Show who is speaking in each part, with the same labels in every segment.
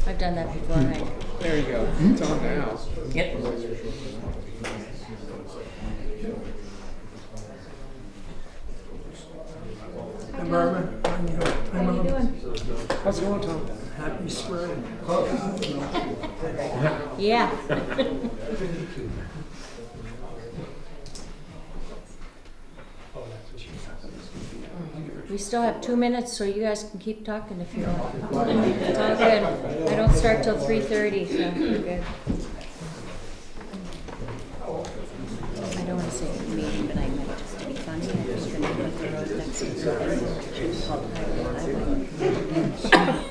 Speaker 1: I've done that before, right?
Speaker 2: There you go. It's on now.
Speaker 1: Yep.
Speaker 3: Hi, Barbara.
Speaker 1: How you doing?
Speaker 2: How's it going, Tom?
Speaker 3: Happy spring.
Speaker 1: Yeah. We still have 2 minutes, so you guys can keep talking if you want. It's all good. I don't start till 3:30, so we're good. I don't want to say mean, but I meant just to be funny. I was going to put the road next to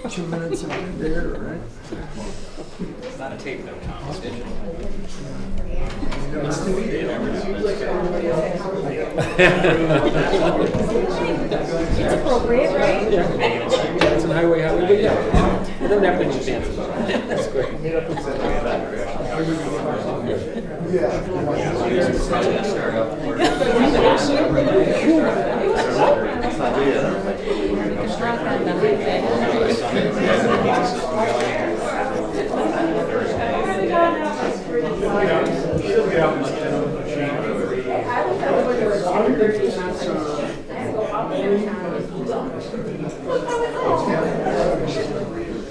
Speaker 1: the
Speaker 3: 2 minutes of there, right?
Speaker 4: It's not a tape though, Tom, it's digital.
Speaker 1: It's appropriate, right?
Speaker 2: It's an highway, but yeah.
Speaker 4: You don't have to be fancy about it. That's great.
Speaker 1: Rock on the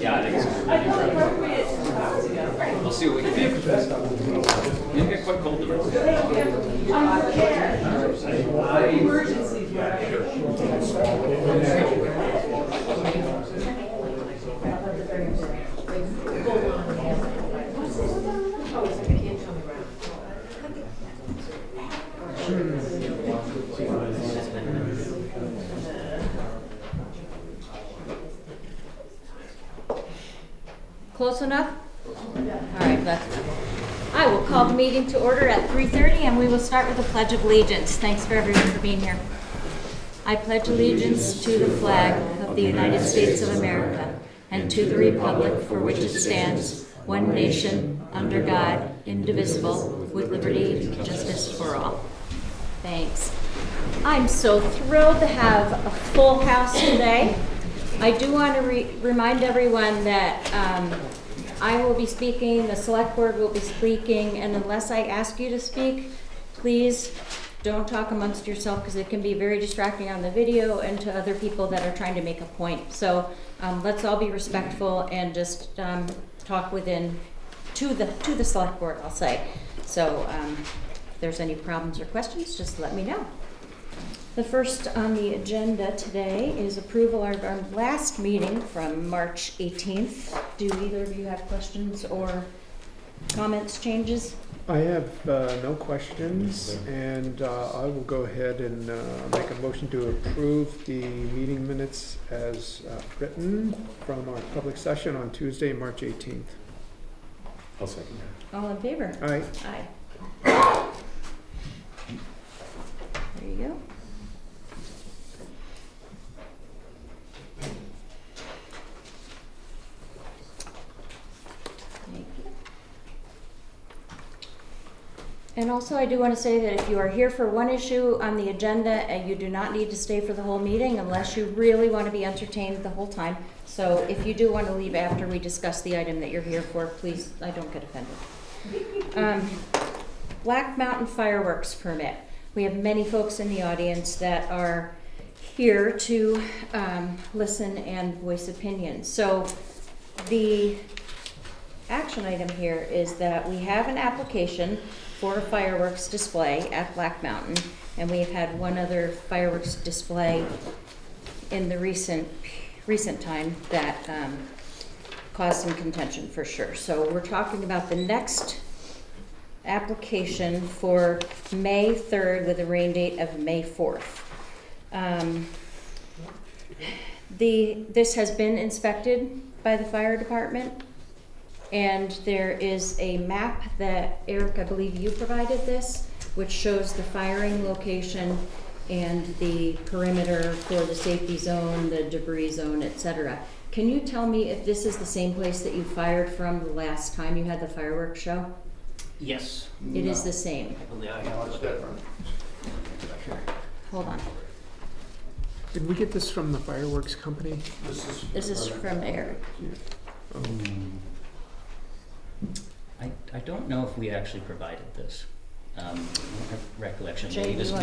Speaker 4: Yeah, I think it's we'll see what we can do. It'll get quite cold
Speaker 1: Close enough? All right, that's enough. I will call the meeting to order at 3:30, and we will start with the Pledge of Allegiance. Thanks for everyone for being here. I pledge allegiance to the flag of the United States of America and to the republic for which it stands, one nation, under God, indivisible, with liberty and justice for all. Thanks. I'm so thrilled to have a full house today. I do want to remind everyone that I will be speaking, the select board will be speaking, and unless I ask you to speak, please don't talk amongst yourself because it can be very distracting on the video and to other people that are trying to make a point. So let's all be respectful and just talk within to the select board, I'll say. So if there's any problems or questions, just let me know. The first on the agenda today is approval of our last meeting from March 18th. Do either of you have questions or comments, changes?
Speaker 2: I have no questions, and I will go ahead and make a motion to approve the meeting minutes as written from our public session on Tuesday, March 18th.
Speaker 4: I'll second that.
Speaker 1: All in favor?
Speaker 2: Aye.
Speaker 1: Aye. There you go. Thank you. And also, I do want to say that if you are here for one issue on the agenda, and you do not need to stay for the whole meeting unless you really want to be entertained the whole time. So if you do want to leave after we discuss the item that you're here for, please, I don't get offended. Black Mountain fireworks permit. We have many folks in the audience that are here to listen and voice opinions. So the action item here is that we have an application for a fireworks display at Black Mountain, and we've had one other fireworks display in the recent time that caused some contention for sure. So we're talking about the next application for May 3rd with a rain date of May 4th. This has been inspected by the fire department, and there is a map that, Eric, I believe you provided this, which shows the firing location and the perimeter for the safety zone, the debris zone, etc. Can you tell me if this is the same place that you fired from the last time you had the fireworks show?
Speaker 5: Yes.
Speaker 1: It is the same. Hold on.
Speaker 2: Did we get this from the fireworks company?
Speaker 1: This is from Eric.
Speaker 5: don't know if we actually provided this. I don't have recollection.
Speaker 1: Jay,
Speaker 5: Maybe,
Speaker 1: you want-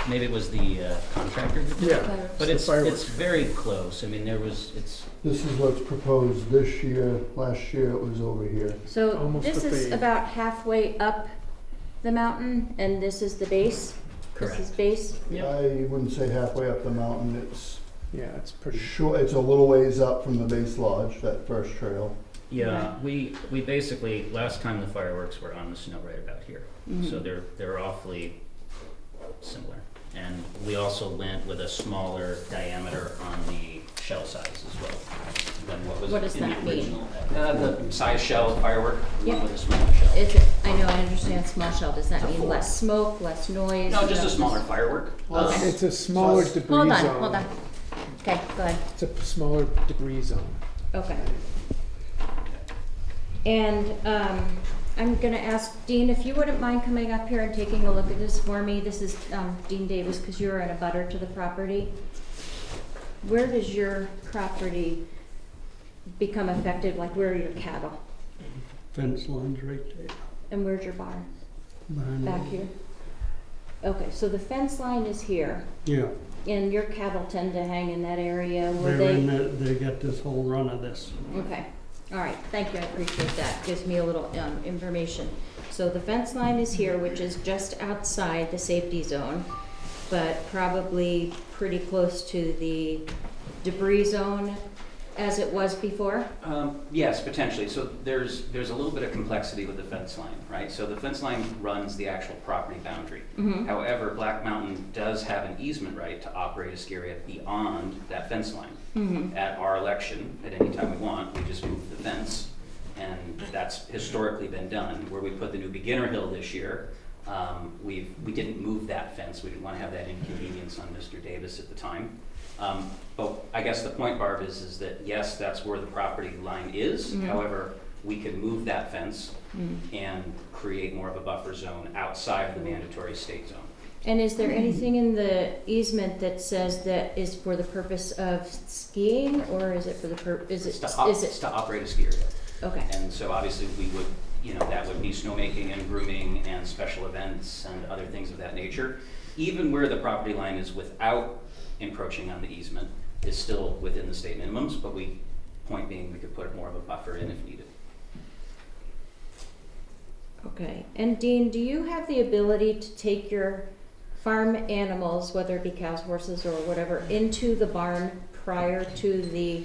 Speaker 5: maybe it was the contractor who did it.
Speaker 2: Yeah.
Speaker 5: But
Speaker 2: the
Speaker 5: it's
Speaker 2: fireworks.
Speaker 5: very close. I mean, it's
Speaker 6: This is what's proposed this year. Last year it was over here.
Speaker 1: So
Speaker 2: Almost
Speaker 1: this
Speaker 2: at
Speaker 1: is
Speaker 2: the-
Speaker 1: about halfway up the mountain, and this is the base?
Speaker 5: correct.
Speaker 1: This is base?
Speaker 5: Yep.
Speaker 6: I wouldn't say halfway up the mountain. It's
Speaker 2: Yeah, it's pretty,
Speaker 6: short. It's a little ways up from the base lodge, that first trail.
Speaker 5: Yeah, we basically, last time the fireworks were on the snow right about here.
Speaker 1: Mm-hmm.
Speaker 5: So they're awfully similar. And we also went with a smaller diameter on the shell size as well than what was
Speaker 1: What does
Speaker 5: in
Speaker 1: that
Speaker 5: the
Speaker 1: mean?
Speaker 5: original.
Speaker 4: The size shell firework.
Speaker 1: Yep.
Speaker 5: One with a smaller shell.
Speaker 1: Is it, I know, I understand small shell, does that mean less smoke, less noise?
Speaker 5: No, just a smaller firework.
Speaker 1: Okay.
Speaker 2: it's a smaller debris
Speaker 1: Hold
Speaker 2: zone.
Speaker 1: on, hold on. Okay, go ahead.
Speaker 2: It's a smaller debris zone.
Speaker 1: Okay. And I'm gonna ask Dean, if you wouldn't mind coming up here and taking a look at this for me. This is Dean Davis, because you're in a butter to the property. Where does your property become affected, like where are your cattle?
Speaker 3: Fence lines right there.
Speaker 1: And where's your barn?
Speaker 3: Behind
Speaker 1: Back
Speaker 3: it.
Speaker 1: here? Okay, so the fence line is here,
Speaker 3: Yeah,
Speaker 1: and your cattle tend to hang in that area. Will
Speaker 3: they're in
Speaker 1: they?
Speaker 3: they got this whole run of this.
Speaker 1: Okay, all right, thank you, I appreciate that, gives me a little information. So the fence line is here, which is just outside the safety zone, but probably pretty close to the debris zone as it was before?
Speaker 4: Yes, potentially. So there's a little bit of complexity with the fence line, right? So the fence line runs the actual property boundary.
Speaker 1: Mhm.
Speaker 4: However, Black Mountain does have an easement right to operate a ski area beyond that fence line.
Speaker 1: Mhm.
Speaker 4: At our election, at any time we want, we just move the fence, and that's historically been done. Where we put the new beginner hill this year, we didn't move that fence. We didn't want to have that inconvenience on Mr. Davis at the time. But I guess the point, Barb, is that yes, that's where the property line is.
Speaker 1: Mhm.
Speaker 4: However, we could move that fence
Speaker 1: Mm.
Speaker 4: and create more of a buffer zone outside of the mandatory state zone.
Speaker 1: And is there anything in the easement that says that is for the purpose of skiing, or is it for the is it,
Speaker 4: It's to operate a ski area.
Speaker 1: okay,
Speaker 4: And so obviously we would, that would be snowmaking and grooming and special events and other things of that nature. Even where the property line is without encroaching on the easement is still within the state minimums, but point being, we could put more of a buffer in if needed.
Speaker 1: okay. And Dean, do you have the ability to take your farm animals, whether it be cows, horses, or whatever, into the barn prior to the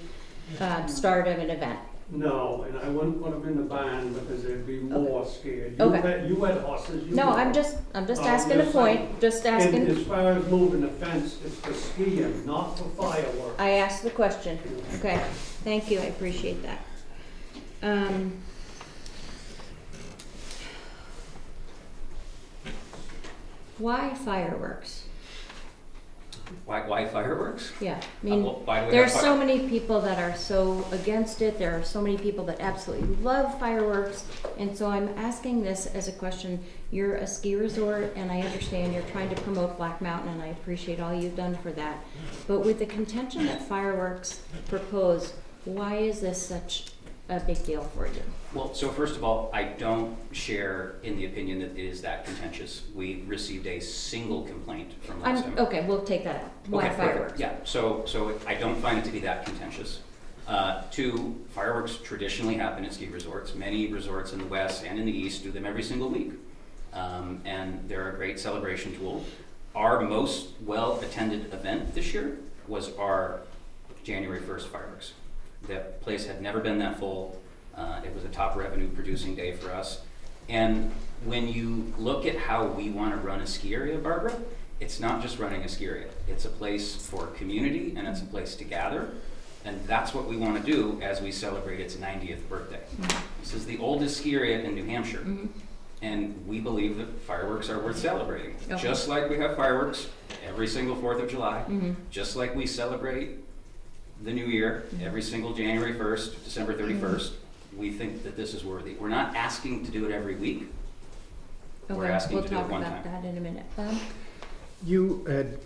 Speaker 1: start of an event?
Speaker 7: No, and I wouldn't put them in the barn because they'd be more scared.
Speaker 1: Okay.
Speaker 7: You had horses. You
Speaker 1: No,
Speaker 7: know.
Speaker 1: I'm just
Speaker 7: Oh,
Speaker 1: asking a
Speaker 7: you're
Speaker 1: point, just
Speaker 7: And
Speaker 1: asking.
Speaker 7: as far as moving the fence, it's for skiing, not for fireworks.
Speaker 1: I asked the question. Okay, thank you, I appreciate that. Why fireworks?
Speaker 4: Why fireworks?
Speaker 1: Yeah, I mean,
Speaker 4: Well, why do we
Speaker 1: there's
Speaker 4: have
Speaker 1: so many people that are so against it, there are so many people that absolutely love fireworks, and so I'm asking this as a question. You're a ski resort, and I understand you're trying to promote Black Mountain, and I appreciate all you've done for that. But with the contention that fireworks propose, why is this such a big deal for you?
Speaker 4: Well, so first of all, I don't share in the opinion that it is that contentious. We received a single complaint from last time.
Speaker 1: Okay, we'll take that out. Why
Speaker 4: Okay, perfect.
Speaker 1: fireworks?
Speaker 4: Yeah, so I don't find it to be that contentious. Two, fireworks traditionally happen at ski resorts. Many resorts in the west and in the east do them every single week. And they're a great celebration tool. Our most well-attended event this year was our January 1st fireworks. The place had never been that full. It was a top revenue producing day for us. And when you look at how we want to run a ski area, Barbara, it's not just running a ski area. It's a place for community and it's a place to gather. And that's what we want to do as we celebrate its 90th birthday. This is the oldest ski area in New Hampshire. And we believe that fireworks are worth celebrating.
Speaker 1: Okay.
Speaker 4: Just like we have fireworks every single 4th of July,
Speaker 1: Mhm.
Speaker 4: just like we celebrate the new year every single January 1st, December 31st, we think that this is worthy. We're not asking to do it every week. We're
Speaker 1: Okay,
Speaker 4: asking
Speaker 1: we'll
Speaker 4: to do it
Speaker 1: talk
Speaker 4: one
Speaker 1: about
Speaker 4: time.
Speaker 1: that in a minute. Bob?
Speaker 2: You had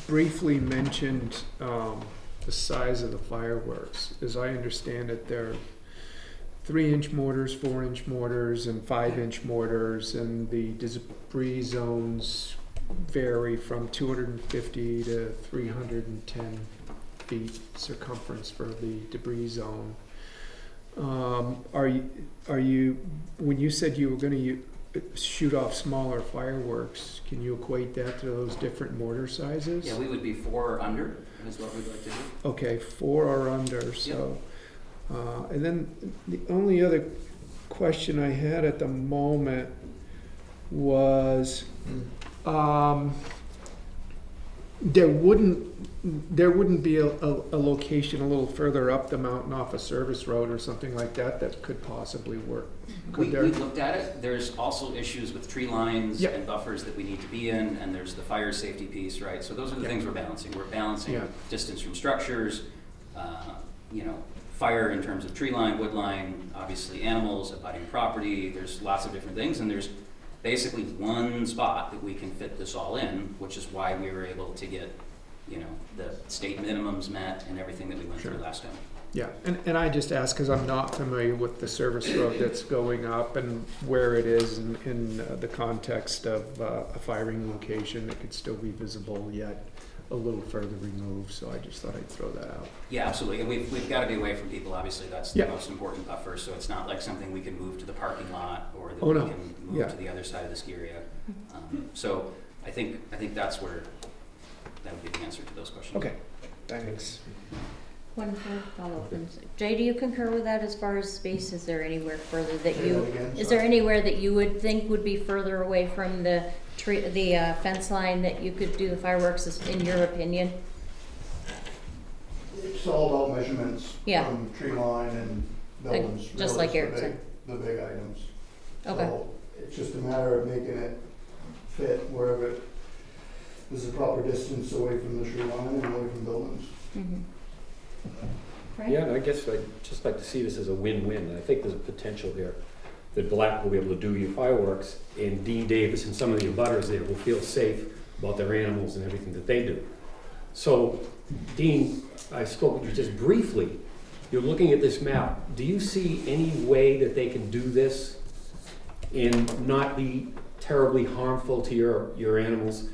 Speaker 2: briefly mentioned the size of the fireworks. As I understand it, they're 3-inch mortars, 4-inch mortars, and 5-inch mortars, and the debris zones vary from 250 to 310 feet circumference for the debris zone. Are you, when you said you were gonna shoot off smaller fireworks, can you equate that to those different mortar sizes?
Speaker 4: Yeah, we would be 4 or under, is what we'd like to do.
Speaker 2: Okay, 4 or under, so. And then the only other question I had at the moment was, there wouldn't be a location a little further up the mountain off a service road or something like that that could possibly work?
Speaker 4: We
Speaker 2: Could there?
Speaker 4: looked at it. There's also issues with tree lines
Speaker 2: Yeah.
Speaker 4: and buffers that we need to be in, and there's the fire safety piece, right? So those are the
Speaker 2: Yeah.
Speaker 4: things we're balancing. We're balancing
Speaker 2: Yeah.
Speaker 4: distance from structures, fire in terms of tree line, wood line, obviously animals, abutting property. There's lots of different things, and there's basically one spot that we can fit this all in, which is why we were able to get, the state minimums met and everything that we went through
Speaker 2: Sure.
Speaker 4: last time.
Speaker 2: Yeah, and I just ask because I'm not familiar with the service road that's going up and where it is in the context of a firing location that could still be visible yet a little further removed, so I just thought I'd throw that out.
Speaker 4: Yeah, absolutely. And we've got to be away from people, obviously. That's the
Speaker 2: Yeah.
Speaker 4: most important buffer. So it's not like something we can move to the parking lot or that
Speaker 2: Oh,
Speaker 4: we
Speaker 2: no.
Speaker 4: can move
Speaker 2: Yeah.
Speaker 4: to the other side of the ski area. So I think that's where that would be the answer to those questions.
Speaker 2: Okay, thanks.
Speaker 1: One follow-up. Jay, do you concur with that as far as space? Is there anywhere further that
Speaker 6: Say
Speaker 1: you,
Speaker 6: that again,
Speaker 1: is
Speaker 6: sorry.
Speaker 1: there anywhere that you would think would be further away from the fence line that you could do the fireworks, in your opinion?
Speaker 6: It's all about measurements
Speaker 1: Yeah.
Speaker 6: from tree line and buildings.
Speaker 1: just
Speaker 6: really
Speaker 1: like
Speaker 6: is the
Speaker 1: Eric
Speaker 6: big-
Speaker 1: said.
Speaker 6: The big items.
Speaker 1: Okay.
Speaker 6: So it's just a matter of making it fit wherever there's a proper distance away from the tree line and away from buildings.
Speaker 1: Mhm. Right?
Speaker 8: Yeah, and I guess I'd just like to see this as a win-win. And I think there's a potential here that Black will be able to do your fireworks, and Dean Davis and some of the abutters there will feel safe about their animals and everything that they do. So, Dean, I spoke with you just briefly. You're looking at this map. Do you see any way that they can do this and not be terribly harmful to your animals?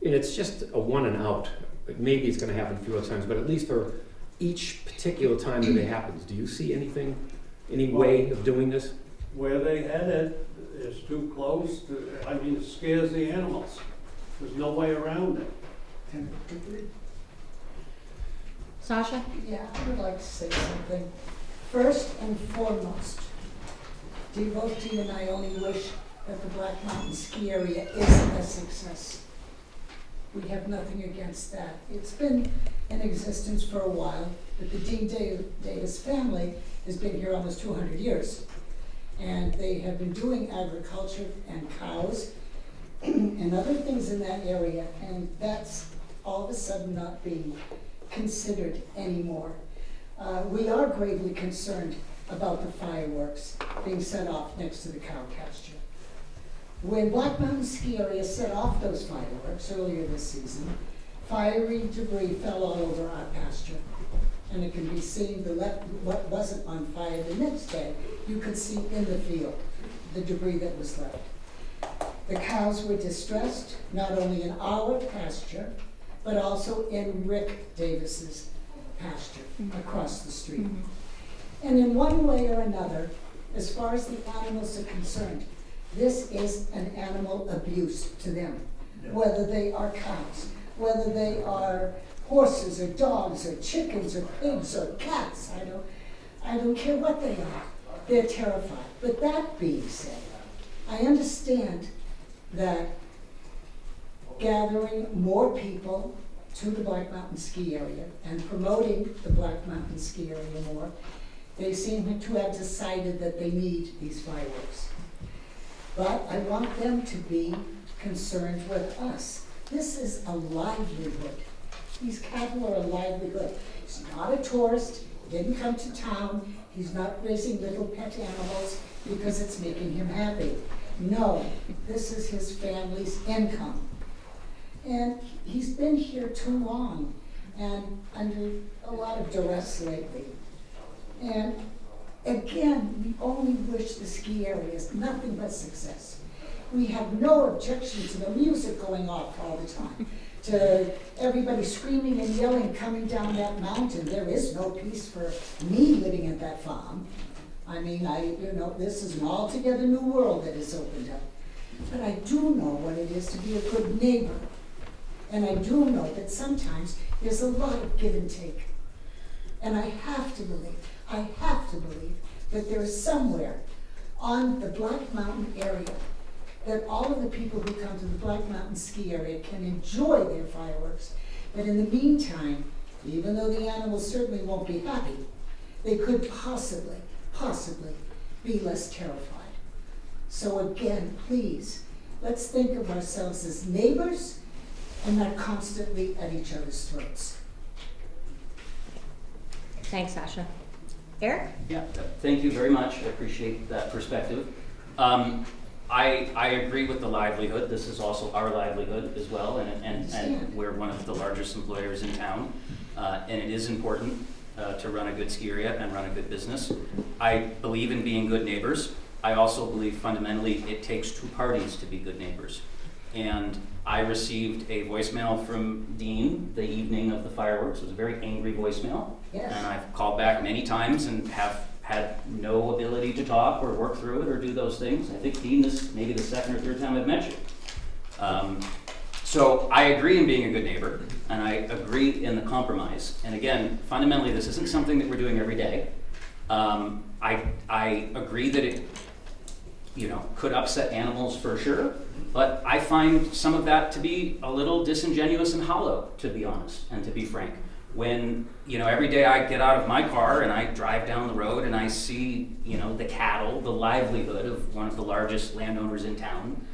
Speaker 8: And it's just a one and out. Maybe it's gonna happen a few other times, but at least for each particular time that it happens, do you see anything, any way of doing this?
Speaker 7: Where they headed is too close it scares the animals. There's no way around it.
Speaker 1: Sasha?
Speaker 9: Yeah, I would like to say something. First and foremost, Devotee and I only wish that the Black Mountain Ski Area is a success. We have nothing against that. It's been in existence for a while, but the Dean Davis family has been here almost 200 years. And they have been doing agriculture and cows and other things in that area, and that's all of a sudden not being considered anymore. We are gravely concerned about the fireworks being set off next to the cow pasture. When Black Mountain Ski Area set off those fireworks earlier this season, fiery debris fell all over our pasture. And it can be seen, what wasn't on fire the next day, you could see in the field the debris that was left. The cows were distressed, not only in our pasture, but also in Rick Davis's pasture across the street. And in one way or another, as far as the animals are concerned, this is an animal abuse to them, whether they are cows, whether they are horses or dogs or chickens or pigs or cats. I don't care what they are. They're terrified. But that being said, I understand that gathering more people to the Black Mountain Ski Area and promoting the Black Mountain Ski Area more, they seem to have decided that they need these fireworks. But I want them to be concerned with us. This is a livelihood. These cattle are a livelihood. He's not a tourist, he didn't come to town, he's not raising little pet animals because it's making him happy. No, this is his family's income. And he's been here too long and under a lot of duress lately. And Again, we only wish the ski areas nothing but success. We have no objection to the music going off all the time, to everybody screaming and yelling coming down that mountain. There is no peace for me living at that farm. I mean, this is an altogether new world that has opened up. But I do know what it is to be a good neighbor. And I do know that sometimes there's a lot of give and take. And I have to believe that there is somewhere on the Black Mountain area that all of the people who come to the Black Mountain ski area can enjoy their fireworks. But in the meantime, even though the animals certainly won't be happy, they could possibly be less terrified. So again, please, let's think of ourselves as neighbors and not constantly at each other's throats.
Speaker 1: Thanks, Sasha. Eric?
Speaker 4: Yeah, thank you very much. I appreciate that perspective. I agree with the livelihood. This is also our livelihood as well, and we're one of the largest employers in town, and it is important to run a good ski area and run a good business. I believe in being good neighbors. I also believe fundamentally it takes two parties to be good neighbors. And I received a voicemail from Dean the evening of the fireworks. It was a very angry voicemail.
Speaker 9: Yes.
Speaker 4: And I've called back many times and have had no ability to talk or work through it or do those things. I think, Dean, this is maybe the second or third time I've met you. So I agree in being a good neighbor, and I agree in the compromise. And again, fundamentally, this isn't something that we're doing every day. I agree that it, could upset animals for sure, but I find some of that to be a little disingenuous and hollow, to be honest, and to be frank. When, every day I get out of my car and I drive down the road and I see, the cattle, the livelihood of one of the largest landowners in town,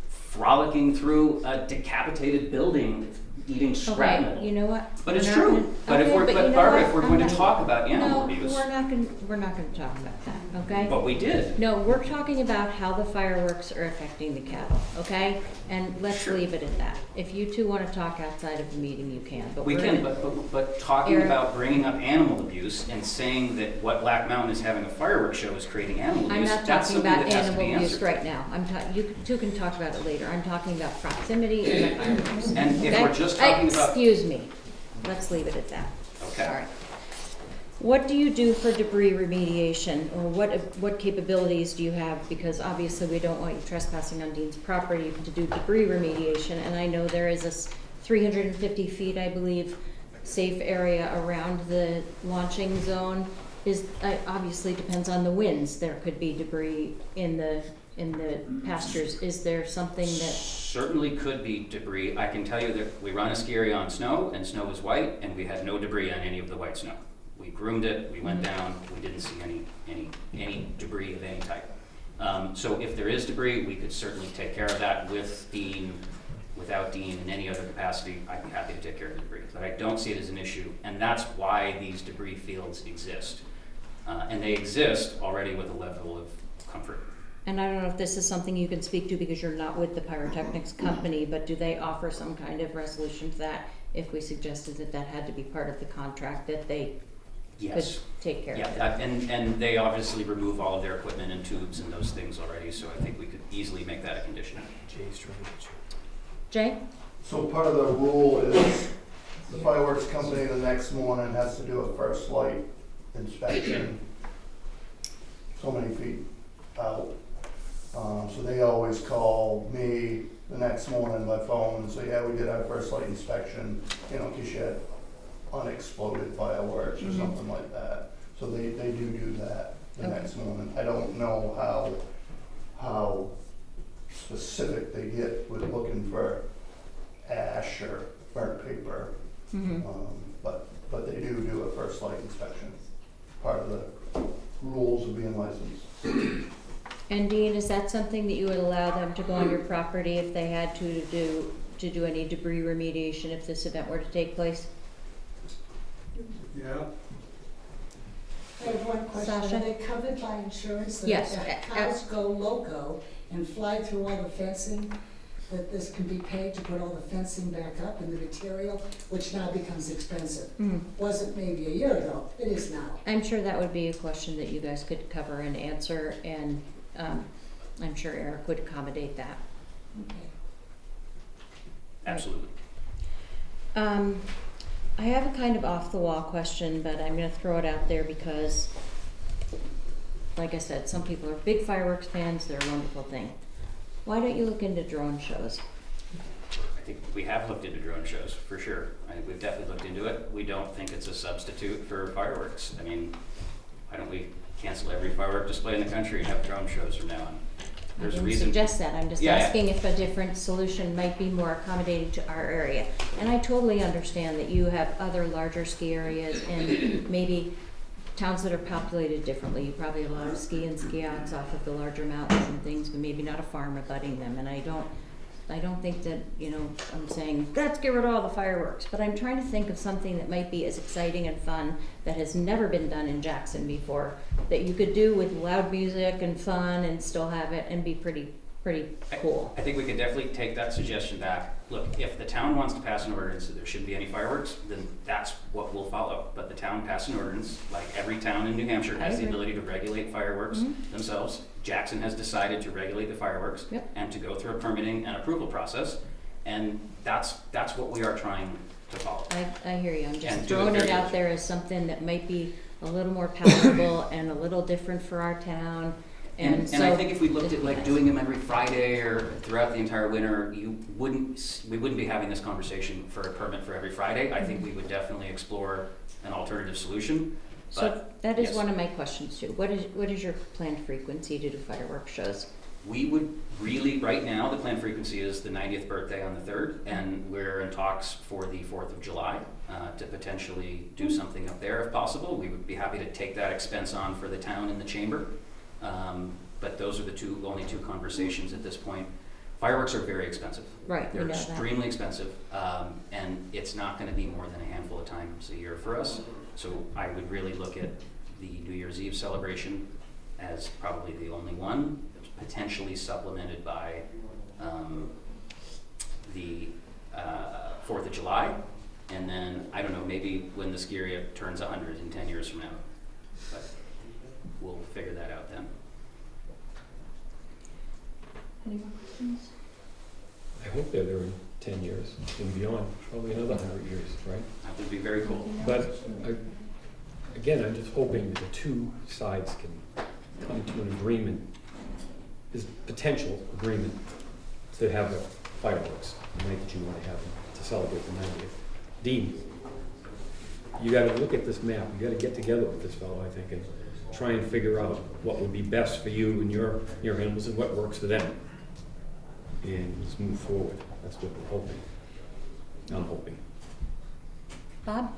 Speaker 4: frolicking through a decapitated building, eating scrap metal.
Speaker 1: Okay, you know what?
Speaker 4: But it's
Speaker 1: We're
Speaker 4: true.
Speaker 1: not gonna-
Speaker 4: But
Speaker 1: okay,
Speaker 4: Barbara,
Speaker 1: you know
Speaker 4: if
Speaker 1: what?
Speaker 4: we're
Speaker 1: I'm
Speaker 4: going
Speaker 1: not-
Speaker 4: to talk about animal abuse,
Speaker 1: No, we're not gonna talk about that, okay?
Speaker 4: but we did.
Speaker 1: No, we're talking about how the fireworks are affecting the cattle, okay? And let's
Speaker 4: Sure.
Speaker 1: leave it at that. If you two wanna talk outside of the meeting, you can, but
Speaker 4: We
Speaker 1: we're
Speaker 4: can,
Speaker 1: gonna-
Speaker 4: but talking
Speaker 1: Eric.
Speaker 4: about bringing up animal abuse and saying that what Black Mountain is having a fireworks show is creating animal
Speaker 1: I'm
Speaker 4: abuse,
Speaker 1: not
Speaker 4: that's
Speaker 1: talking
Speaker 4: something
Speaker 1: about
Speaker 4: that has to
Speaker 1: animal
Speaker 4: be
Speaker 1: abuse
Speaker 4: answered.
Speaker 1: right now. You two can talk about it later. I'm talking about proximity and the fireworks.
Speaker 4: And if
Speaker 1: okay?
Speaker 4: we're just talking about,
Speaker 1: Excuse me. Let's leave it at that. All
Speaker 4: okay,
Speaker 1: right. What do you do for debris remediation, or what capabilities do you have? Because obviously we don't want you trespassing on Dean's property to do debris remediation, and I know there is a 350 feet, I believe, safe area around the launching zone. Obviously depends on the winds. There could be debris in the pastures. Is there something that,
Speaker 4: certainly could be debris. I can tell you that we run a ski area on snow, and snow is white, and we had no debris on any of the white snow. We groomed it, we went down, we didn't see any debris of any type. So if there is debris, we could certainly take care of that with Dean, without Dean, in any other capacity. I'd be happy to take care of the debris, but I don't see it as an issue, and that's why these debris fields exist. And they exist already with a level of comfort.
Speaker 1: and I don't know if this is something you can speak to because you're not with the pyrotechnics company, but do they offer some kind of resolution to that if we suggested that had to be part of the contract, that they could
Speaker 4: Yes.
Speaker 1: take care of it?
Speaker 4: Yeah, and they obviously remove all of their equipment and tubes and those things already, so I think we could easily make that a condition.
Speaker 1: Jay?
Speaker 6: So part of the rule is the fireworks company the next morning has to do a first light inspection so many feet out. So they always call me the next morning by phone and say, yeah, we did our first light inspection, in case you had unexploded fireworks or something like that. So they do that the
Speaker 1: Okay.
Speaker 6: next morning. I don't know how specific they get with looking for ash or burnt paper.
Speaker 1: Mm-hmm.
Speaker 6: But they do a first light inspection, part of the rules of being licensed.
Speaker 1: And Dean, is that something that you would allow them to go on your property if they had to do any debris remediation if this event were to take place?
Speaker 7: Yeah,
Speaker 9: I have one question.
Speaker 1: Sasha?
Speaker 9: Are they covered by insurance?
Speaker 1: Yes.
Speaker 9: That if cows go loco and fly through all the fencing, that this can be paid to put all the fencing back up and the material, which now becomes expensive.
Speaker 1: Mm.
Speaker 9: Wasn't maybe a year ago, it is now.
Speaker 1: I'm sure that would be a question that you guys could cover and answer, and I'm sure Eric would accommodate that.
Speaker 9: Okay.
Speaker 4: Absolutely.
Speaker 1: I have a kind of off-the-wall question, but I'm gonna throw it out there because, like I said, some people are big fireworks fans, they're a wonderful thing. Why don't you look into drone shows?
Speaker 4: I think we have looked into drone shows, for sure. We've definitely looked into it. We don't think it's a substitute for fireworks. I mean, why don't we cancel every firework display in the country and have drone shows from now on?
Speaker 1: I
Speaker 4: There's a
Speaker 1: didn't
Speaker 4: reason.
Speaker 1: suggest that, I'm just
Speaker 4: Yeah, yeah.
Speaker 1: asking if a different solution might be more accommodating to our area. And I totally understand that you have other larger ski areas and maybe towns that are populated differently. You probably have a lot of ski and ski outs off of the larger mountains and things, but maybe not a farm abutting them. And I don't think that, you know, I'm saying, let's get rid of all the fireworks, but I'm trying to think of something that might be as exciting and fun that has never been done in Jackson before, that you could do with loud music and fun and still have it and be pretty cool.
Speaker 4: I think we can definitely take that suggestion back. Look, if the town wants to pass an ordinance that there shouldn't be any fireworks, then that's what we'll follow. But the town passed an ordinance, like every town in New Hampshire
Speaker 1: I
Speaker 4: has the
Speaker 1: agree.
Speaker 4: ability to regulate fireworks themselves. Jackson has decided to regulate the fireworks
Speaker 1: Yep.
Speaker 4: and to go through a permitting and approval process. And that's what we are trying to follow.
Speaker 1: I hear you, I'm
Speaker 4: And
Speaker 1: just
Speaker 4: do it
Speaker 1: throwing it
Speaker 4: very
Speaker 1: out there as something that might be a little more palatable and a little different for our town.
Speaker 4: And
Speaker 1: so
Speaker 4: I think if we looked
Speaker 1: it'd
Speaker 4: at
Speaker 1: be
Speaker 4: like
Speaker 1: nice.
Speaker 4: doing them every Friday or throughout the entire winter, we wouldn't be having this conversation for a permit for every Friday. I think we would definitely explore an alternative solution.
Speaker 1: So
Speaker 4: But
Speaker 1: that is
Speaker 4: yes.
Speaker 1: one of my questions too. What is your planned frequency to do fireworks shows?
Speaker 4: We would really, right now, the planned frequency is the 90th birthday on the 3rd, and we're in talks for the 4th of July to potentially do something up there if possible. We would be happy to take that expense on for the town and the chamber. But those are the only two conversations at this point. Fireworks are very expensive.
Speaker 1: Right, we
Speaker 4: They're
Speaker 1: know that.
Speaker 4: extremely expensive, and it's not gonna be more than a handful of times a year for us. So I would really look at the New Year's Eve celebration as probably the only one, potentially supplemented by the 4th of July. And then, I don't know, maybe when the ski area turns 100 in 10 years from now. But we'll figure that out then.
Speaker 1: Any more questions?
Speaker 8: I hope they're there in 10 years and beyond, probably another 100 years, right?
Speaker 4: That would be very cool.
Speaker 8: But again, I'm just hoping that the two sides can come to an agreement, is potential agreement to have the fireworks the night that you want to have them to celebrate the 90th. Dean, you gotta look at this map, you gotta get together with this fellow, I think, and try and figure out what would be best for you and your animals and what works for them. And just move forward. That's what we're hoping. I'm hoping.
Speaker 1: Bob?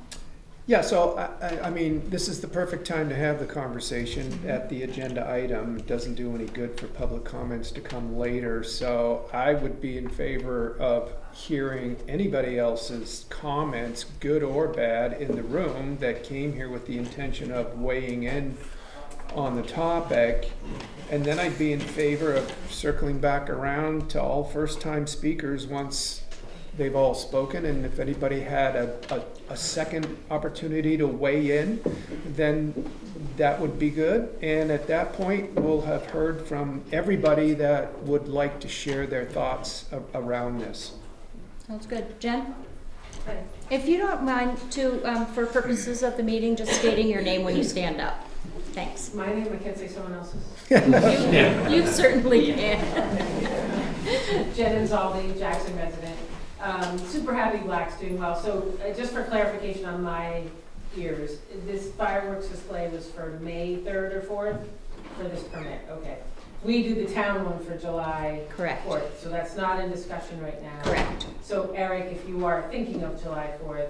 Speaker 2: Yeah, so I mean, this is the perfect time to have the conversation at the agenda item. It doesn't do any good for public comments to come later, so I would be in favor of hearing anybody else's comments, good or bad, in the room that came here with the intention of weighing in on the topic. And then I'd be in favor of circling back around to all first-time speakers once they've all spoken, and if anybody had a second opportunity to weigh in, then that would be good. And at that point, we'll have heard from everybody that would like to share their thoughts around this.
Speaker 1: Sounds good. Jen? If you don't mind for purposes of the meeting, just stating your name when you stand up. Thanks.
Speaker 10: My name, I can't say someone else's.
Speaker 1: You certainly can.
Speaker 10: Jen Inzaldi, Jackson resident. Super happy Black's doing well. So just for clarification on my ears, this fireworks display was for May 3rd or 4th for this permit? Okay. We do the town one for July
Speaker 1: Correct.
Speaker 10: 4th, so that's not in discussion right now.
Speaker 1: Correct.
Speaker 10: So Eric, if you are thinking of July 4th,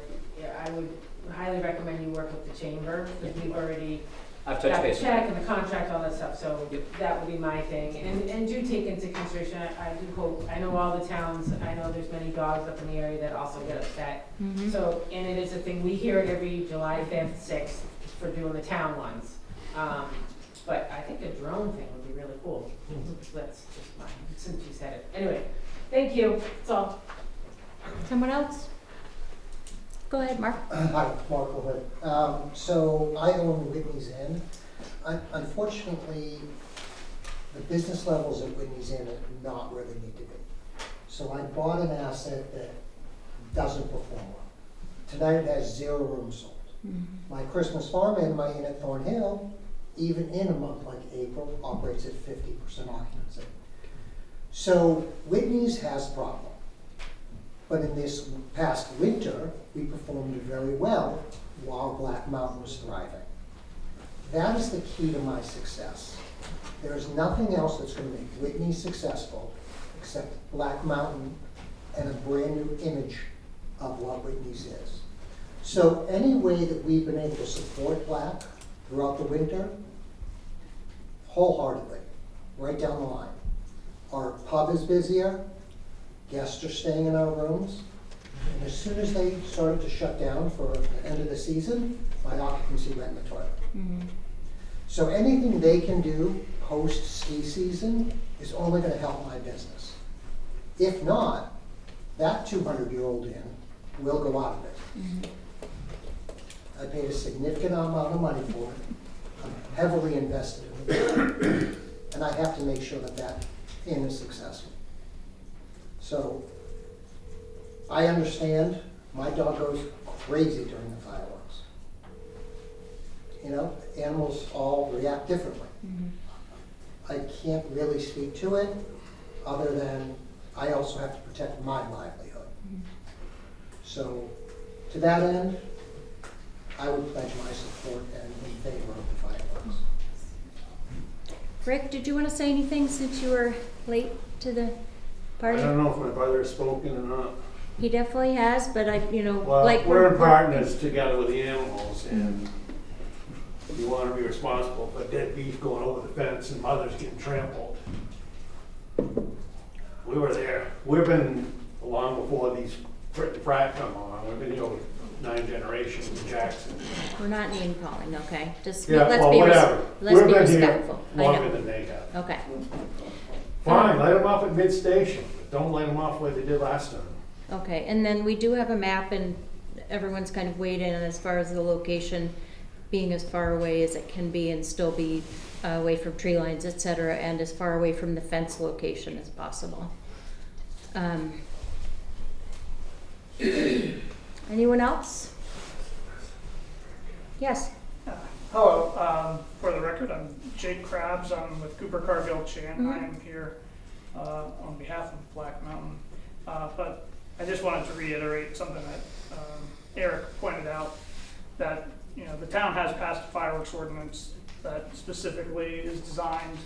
Speaker 10: I would highly recommend you work with the chamber, because we've already
Speaker 4: I've touched
Speaker 10: got the
Speaker 4: base.
Speaker 10: check and the contract, all that stuff, so
Speaker 4: Yep.
Speaker 10: that would be my thing. And do take into consideration, I do hope, I know all the towns, I know there's many dogs up in the area that also get upset.
Speaker 1: Mhm.
Speaker 10: So, and it is a thing, we hear it every July 5th, 6th for doing the town ones. But I think a drone thing would be really cool. That's just mine, since you said it. Anyway, Thank you, that's all.
Speaker 1: Someone else? Go ahead, Mark.
Speaker 11: Hi, Mark Hood. So I own Whitney's Inn. Unfortunately, the business levels at Whitney's Inn are not where they need to be. So I bought an asset that doesn't perform well. Tonight it has 0 rooms sold. My Christmas Farm Inn, my inn at Thornhill, even in a month like April, operates at 50% occupancy. So Whitney's has a problem. But in this past winter, we performed very well while Black Mountain was thriving. That is the key to my success. There is nothing else that's going to make Whitney successful except Black Mountain and a brand new image of what Whitney's is. So any way that we've been able to support Black throughout the winter, wholeheartedly, right down the line. Our pub is busier, guests are staying in our rooms, and as soon as they started to shut down for the end of the season, my occupancy went in the toilet. So anything they can do post-ski season is only going to help my business. If not, that 200-year-old inn will go out of it. I paid a significant amount of money for it. I'm heavily invested in it. And I have to make sure that that inn is successful. So I understand my dog goes crazy during the fireworks. You know, animals all react differently. I can't really speak to it other than I also have to protect my livelihood. So to that end, I would pledge my support and in favor of the fireworks.
Speaker 1: Rick, did you want to say anything since you were late to the
Speaker 7: I
Speaker 1: party?
Speaker 7: don't know if my brother has spoken or not.
Speaker 1: He definitely has, but
Speaker 7: Well,
Speaker 1: like
Speaker 7: we're in partners together with the animals, and you want to be responsible for dead beef going over the fence and mothers getting trampled. We were there. We've been long before these frat come on. We've been here over 9 generations in Jackson.
Speaker 1: We're not name calling, okay? Just
Speaker 7: Yeah,
Speaker 1: let's
Speaker 7: well,
Speaker 1: be
Speaker 7: whatever.
Speaker 1: let's
Speaker 7: We've
Speaker 1: be
Speaker 7: been here
Speaker 1: respectful. I
Speaker 7: longer
Speaker 1: know.
Speaker 7: than they have.
Speaker 1: Okay.
Speaker 7: Fine, light them off at mid-station, but don't light them off where they did last time.
Speaker 1: Okay, and then we do have a map, and everyone's kind of weighed in as far as the location being as far away as it can be and still be away from tree lines, et cetera, and as far away from the fence location as possible. Anyone else? Yes.
Speaker 12: Hello, for the record, I'm Jake Krabs. I'm with Cooper Cargill Chan. I am here on behalf of Black Mountain. But I just wanted to reiterate something that Eric pointed out, that the town has passed a fireworks ordinance that specifically is designed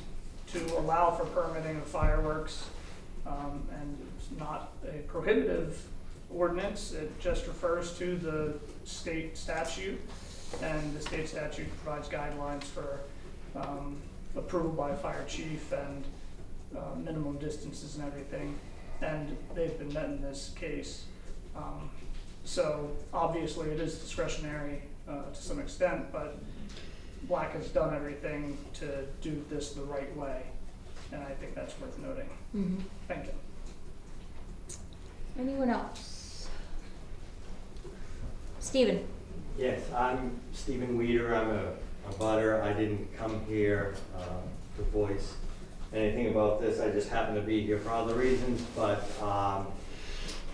Speaker 12: to allow for permitting of fireworks, and it's not a prohibitive ordinance. It just refers to the state statute, and the state statute provides guidelines for approval by a fire chief and minimum distances and everything, and they've been met in this case. So obviously it is discretionary to some extent, but Black has done everything to do this the right way, and I think that's worth noting. Thank you.
Speaker 1: Anyone else? Stephen.
Speaker 13: Yes, I'm Stephen Weeder. I'm a butter. I didn't come here to voice anything about this. I just happen to be here for other reasons, but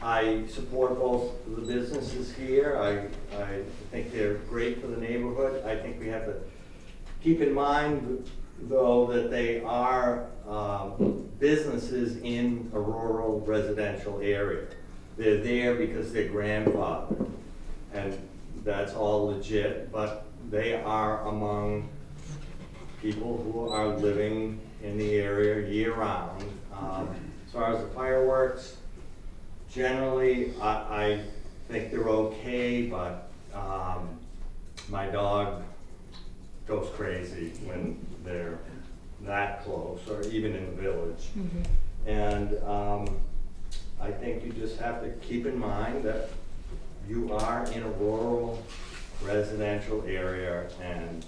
Speaker 13: I support both the businesses here. I think they're great for the neighborhood. I think we have to keep in mind, though, that they are businesses in a rural residential area. They're there because they're grandfathered, and that's all legit, but they are among people who are living in the area year-round. As far as the fireworks, generally, I think they're okay, but my dog goes crazy when they're that close, or even in the village. And I think you just have to keep in mind that you are in a rural residential area, and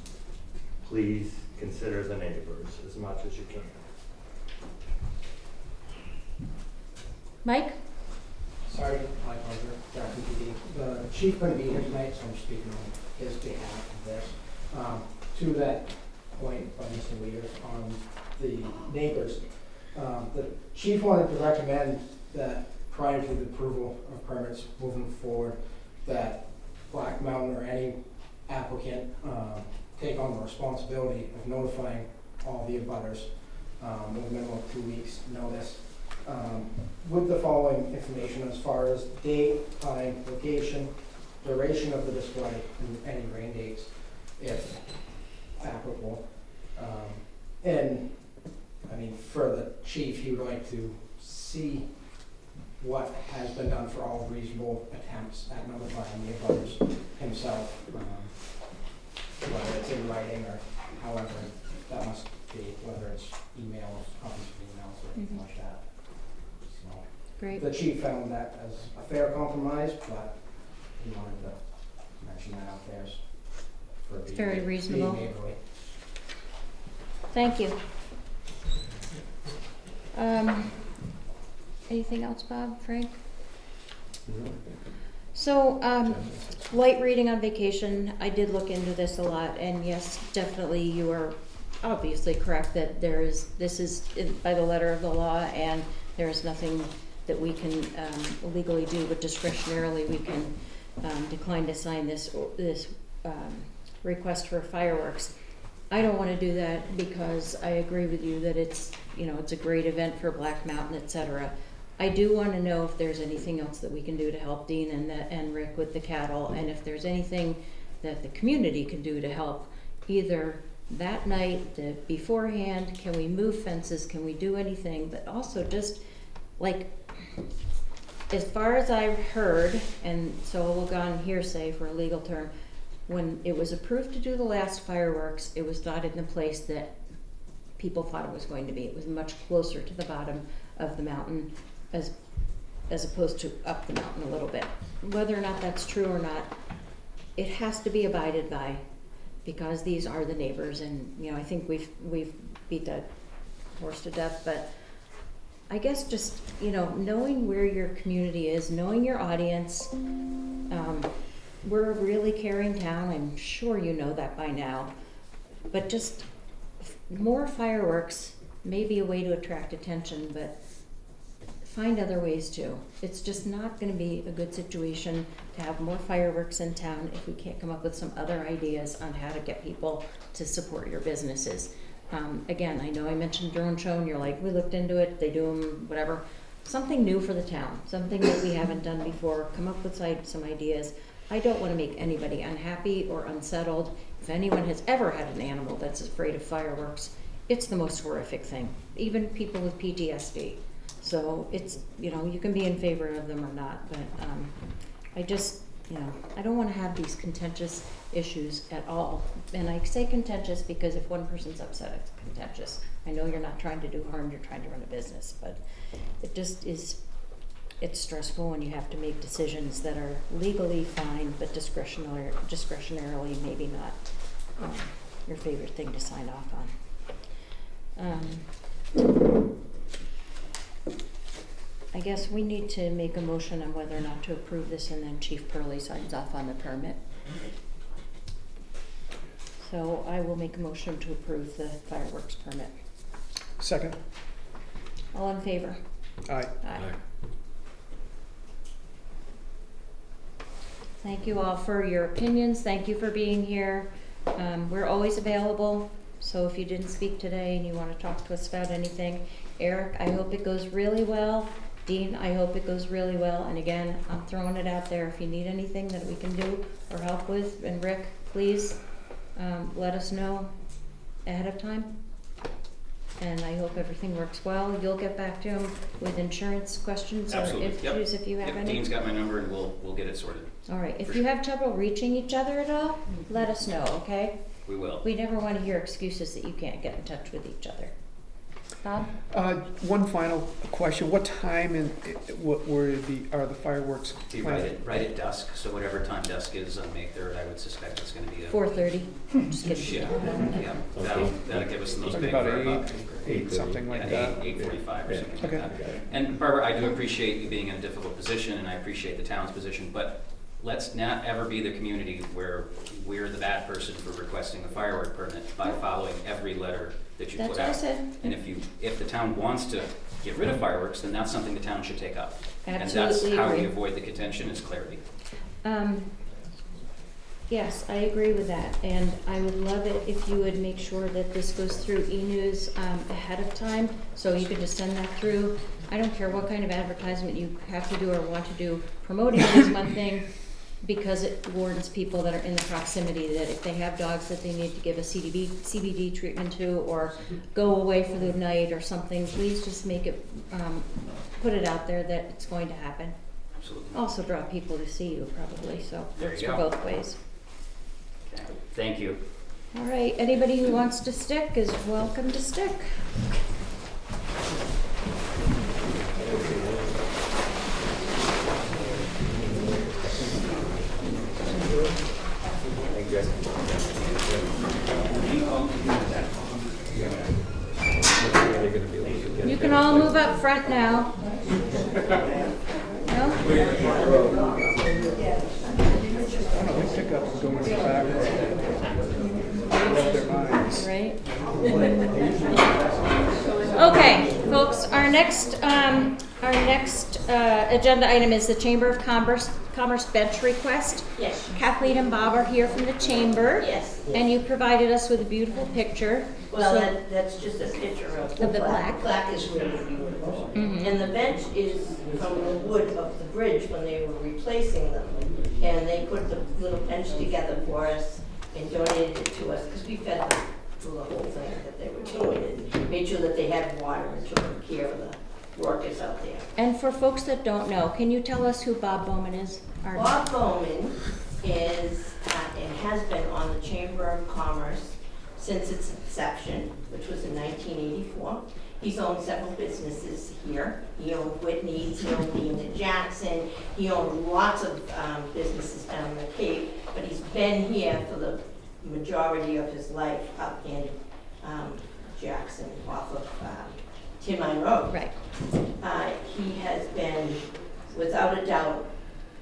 Speaker 13: please consider the neighbors as much as you can.
Speaker 1: Mike?
Speaker 14: Sorry, Mike Arthur, Jackson PD. The chief couldn't be here tonight, so I'm speaking on his behalf of this. To that point by Mr. Weir on the neighbors, the chief wanted to recommend that prior to the approval of permits moving forward, that Black Mountain or any applicant take on the responsibility of notifying all the abutters with a minimum of 2 weeks notice. With the following information as far as date, time, location, duration of the display, and any rain dates, if applicable. And, I mean, for the chief, he would like to see what has been done for all reasonable attempts at notifying the abutters himself, whether it's in writing or however that must be, whether it's emails, copies of emails, or anything like that. So,
Speaker 1: Great.
Speaker 14: the chief found that as a fair compromise, but he wanted to mention that out there for
Speaker 1: It's very reasonable.
Speaker 14: being neighborly.
Speaker 1: Thank you. Anything else, Bob, Frank? So, light reading on vacation, I did look into this a lot, and yes, definitely you are obviously correct that this is by the letter of the law, and there is nothing that we can legally do, but discretionarily we can decline to sign this request for fireworks. I don't want to do that because I agree with you that it's a great event for Black Mountain, etc. I do want to know if there's anything else that we can do to help Dean and Rick with the cattle, and if there's anything that the community can do to help, either that night, beforehand, can we move fences, can we do anything, but also just like, as far as I've heard, and so we'll go on hearsay for a legal term, when it was approved to do the last fireworks, it was not in the place that people thought it was going to be. It was much closer to the bottom of the mountain as opposed to up the mountain a little bit. Whether or not that's true or not, it has to be abided by because these are the neighbors, and I think we've beat that horse to death, but I guess just knowing where your community is, knowing your audience, we're a really caring town. I'm sure you know that by now, but just more fireworks may be a way to attract attention, but find other ways too. It's just not going to be a good situation to have more fireworks in town if we can't come up with some other ideas on how to get people to support your businesses. Again, I know I mentioned drone show and you're like, we looked into it, they do them, whatever. Something new for the town, something that we haven't done before. Come up with some ideas. I don't want to make anybody unhappy or unsettled. If anyone has ever had an animal that's afraid of fireworks, it's the most horrific thing, even people with PTSD. So it's, you can be in favor of them or not, but I just, I don't want to have these contentious issues at all. And I say contentious because if one person's upset, it's contentious. I know you're not trying to do harm, you're trying to run a business, but it just is, it's stressful when you have to make decisions that are legally fine, but discretionarily maybe not your favorite thing to sign off on. I guess we need to make a motion on whether or not to approve this, and then Chief Purley signs off on the permit. So I will make a motion to approve the fireworks permit.
Speaker 2: Second.
Speaker 1: All in favor?
Speaker 2: Aye.
Speaker 1: Aye. Thank you all for your opinions. Thank you for being here. We're always available, so if you didn't speak today and you want to talk to us about anything, Eric, I hope it goes really well. Dean, I hope it goes really well. And again, I'm throwing it out there. If you need anything that we can do or help with, and Rick, please let us know ahead of time. And I hope everything works well. You'll get back to him with insurance questions
Speaker 4: Absolutely.
Speaker 1: or issues if you have any.
Speaker 4: Dean's got my number and we'll get it sorted.
Speaker 1: All right. If you have trouble reaching each other at all, let us know, okay?
Speaker 4: We will.
Speaker 1: We never want to hear excuses that you can't get in touch with each other. Bob?
Speaker 2: One final question, what time are the fireworks
Speaker 4: Be
Speaker 2: planned?
Speaker 4: right at dusk, so whatever time dusk is on May 3rd, I would suspect it's gonna be a.
Speaker 1: 4:30? Just kidding.
Speaker 4: Yeah, that'll give us the most
Speaker 2: Like
Speaker 4: bang
Speaker 2: about
Speaker 4: for our buck.
Speaker 2: 8, something like that?
Speaker 4: 8:45 or something like
Speaker 2: Okay.
Speaker 4: that. And Barbara, I do appreciate you being in a difficult position, and I appreciate the town's position, but let's not ever be the community where we're the bad person for requesting a firework permit by following every letter that you put out.
Speaker 1: That's what I said.
Speaker 4: And if the town wants to get rid of fireworks, then that's something the town should take up.
Speaker 1: Absolutely
Speaker 4: And that's how we
Speaker 1: agree.
Speaker 4: avoid the contention, is clarity.
Speaker 1: Yes, I agree with that, and I would love it if you would make sure that this goes through e-news ahead of time, so you could just send that through. I don't care what kind of advertisement you have to do or want to do, promoting it is one thing, because it warns people that are in the proximity that if they have dogs that they need to give a CBD treatment to, or go away for the night or something, please just make it, put it out there that it's going to happen.
Speaker 4: Absolutely.
Speaker 1: Also draw people to see you probably, so
Speaker 4: There
Speaker 1: works
Speaker 4: you
Speaker 1: for
Speaker 4: go.
Speaker 1: both ways.
Speaker 4: Okay. Thank you.
Speaker 1: All right, anybody who wants to stick is welcome to stick. You can all move up front now. No?
Speaker 2: We pick up going back. Blow their minds.
Speaker 1: Right? Okay, folks, our next agenda item is the Chamber of Commerce bench request.
Speaker 15: Yes.
Speaker 1: Kathleen and Bob are here from the chamber.
Speaker 15: Yes.
Speaker 1: And you provided us with a beautiful picture.
Speaker 15: Well,
Speaker 1: So-
Speaker 15: that's just a picture of the
Speaker 1: Of the
Speaker 15: plaque.
Speaker 1: plaque.
Speaker 15: Plaque is really beautiful.
Speaker 1: Mhm.
Speaker 15: And the bench is from the wood of the bridge when they were replacing them. And they put the little bench together for us and donated it to us, because we fed them through the whole thing that they were doing, and made sure that they had water and took care of the workers out there.
Speaker 1: And for folks that don't know, can you tell us who Bob Bowman is? Our-
Speaker 15: Bob Bowman is, and has been on the Chamber of Commerce since its inception, which was in 1984. He's owned several businesses here. He owned Whitney's, he owned Dean Jackson, he owned lots of businesses down in the Cape, but he's been here for the majority of his life up in Jackson off of Tin Mine Road.
Speaker 1: Right.
Speaker 15: He has been, without a doubt,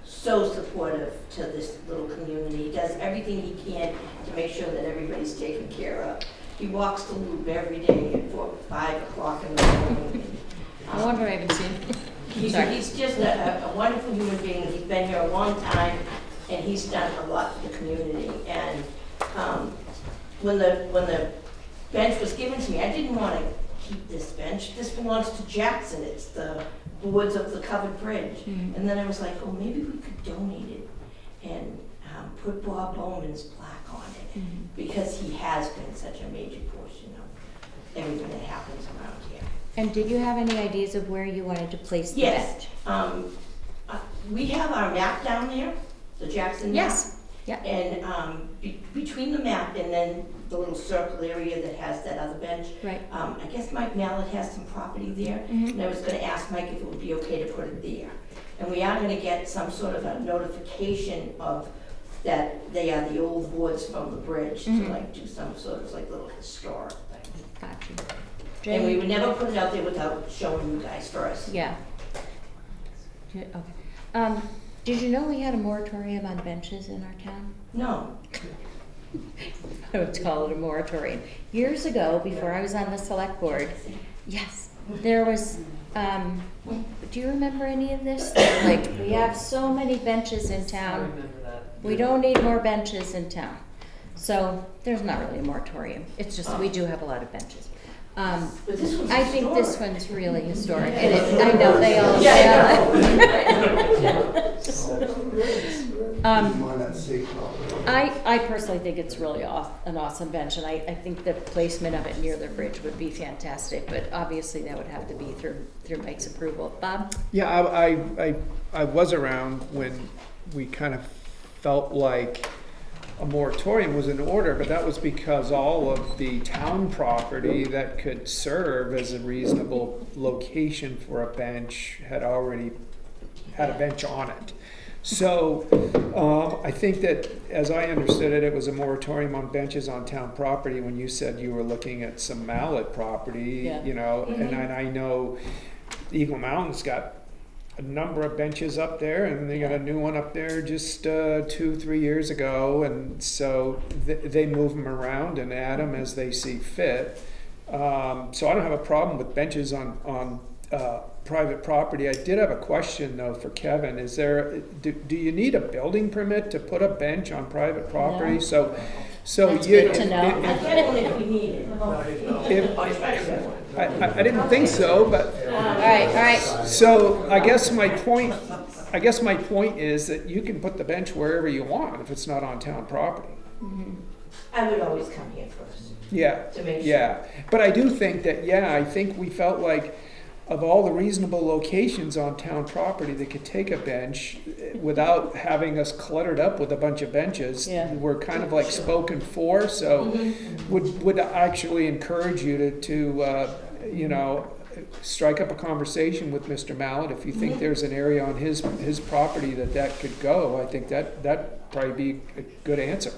Speaker 15: so supportive to this little community. He does everything he can to make sure that everybody's taken care of. He walks the loop every day at 5 o'clock in the morning.
Speaker 1: No wonder I haven't seen him. Sorry.
Speaker 15: He's just a wonderful human being. He's been here a long time, and he's done a lot for the community. And when the bench was given to me, I didn't want to keep this bench. This belongs to Jackson. It's the boards of the covered bridge.
Speaker 1: Mhm.
Speaker 15: And then I was like, oh, maybe we could donate it and put Bob Bowman's plaque on it,
Speaker 1: Mhm.
Speaker 15: because he has been such a major portion of everything that happens around here.
Speaker 1: And did you have any ideas of where you wanted to place the
Speaker 15: Yes,
Speaker 1: bench?
Speaker 15: We have our map down there, the Jackson map.
Speaker 1: Yes, yeah.
Speaker 15: And between the map and then the little circle area that has that other bench,
Speaker 1: Right.
Speaker 15: I guess Mike Mallett has some property there.
Speaker 1: Mhm.
Speaker 15: And I was gonna ask Mike if it would be okay to put it there. And we are gonna get some sort of a notification of that they are the old boards from the bridge, to
Speaker 1: Mhm.
Speaker 15: like do some sort of like little historic thing.
Speaker 1: Gotcha.
Speaker 15: And we
Speaker 1: Jane?
Speaker 15: would never put it out there without showing you guys first.
Speaker 1: Yeah. Okay. Did you know we had a moratorium on benches in our town?
Speaker 15: No.
Speaker 1: I would call it a moratorium. Years ago, before I was on the select board, yes, there was, do you remember any of this? Like, we have so many benches in town. We don't need more benches in town. So there's not really a moratorium. It's just, we do have a lot of benches.
Speaker 15: But this one's
Speaker 1: I think this
Speaker 15: historic.
Speaker 1: one's really historic, and I know they all.
Speaker 15: Yeah,
Speaker 1: I personally think it's really an awesome bench, and I think the placement of it near the bridge would be fantastic, but obviously that would have to be through Mike's approval. Bob?
Speaker 2: Yeah, I was around when we kind of felt like a moratorium was in order, but that was because all of the town property that could serve as a reasonable location for a bench had already had a bench on it. So I think that, as I understood it, it was a moratorium on benches on town property. When you said you were looking at some Mallet property,
Speaker 1: Yeah.
Speaker 2: you know, and I know Eagle Mountain's got a number of benches up there, and they got a new one up there just 2-3 years ago, and so they move them around and add them as they see fit. So I don't have a problem with benches on private property. I did have a question though for Kevin. Is there do you need a building permit to put a bench on private property?
Speaker 1: No.
Speaker 2: So
Speaker 1: That's
Speaker 2: you,
Speaker 1: good to know.
Speaker 15: I get it if we need it.
Speaker 2: I didn't think so, but
Speaker 1: All right.
Speaker 2: so I guess my point is that you can put the bench wherever you want if it's not on town property.
Speaker 15: I would always come here first
Speaker 2: Yeah.
Speaker 15: to make sure.
Speaker 2: Yeah, but I do think that, I think we felt like of all the reasonable locations on town property that could take a bench without having us cluttered up with a bunch of benches,
Speaker 1: Yeah.
Speaker 2: we're kind of like spoken for, so would actually encourage you to you know, strike up a conversation with Mr. Mallet. If you think there's an area on his property that could go, I think that'd probably be a good answer.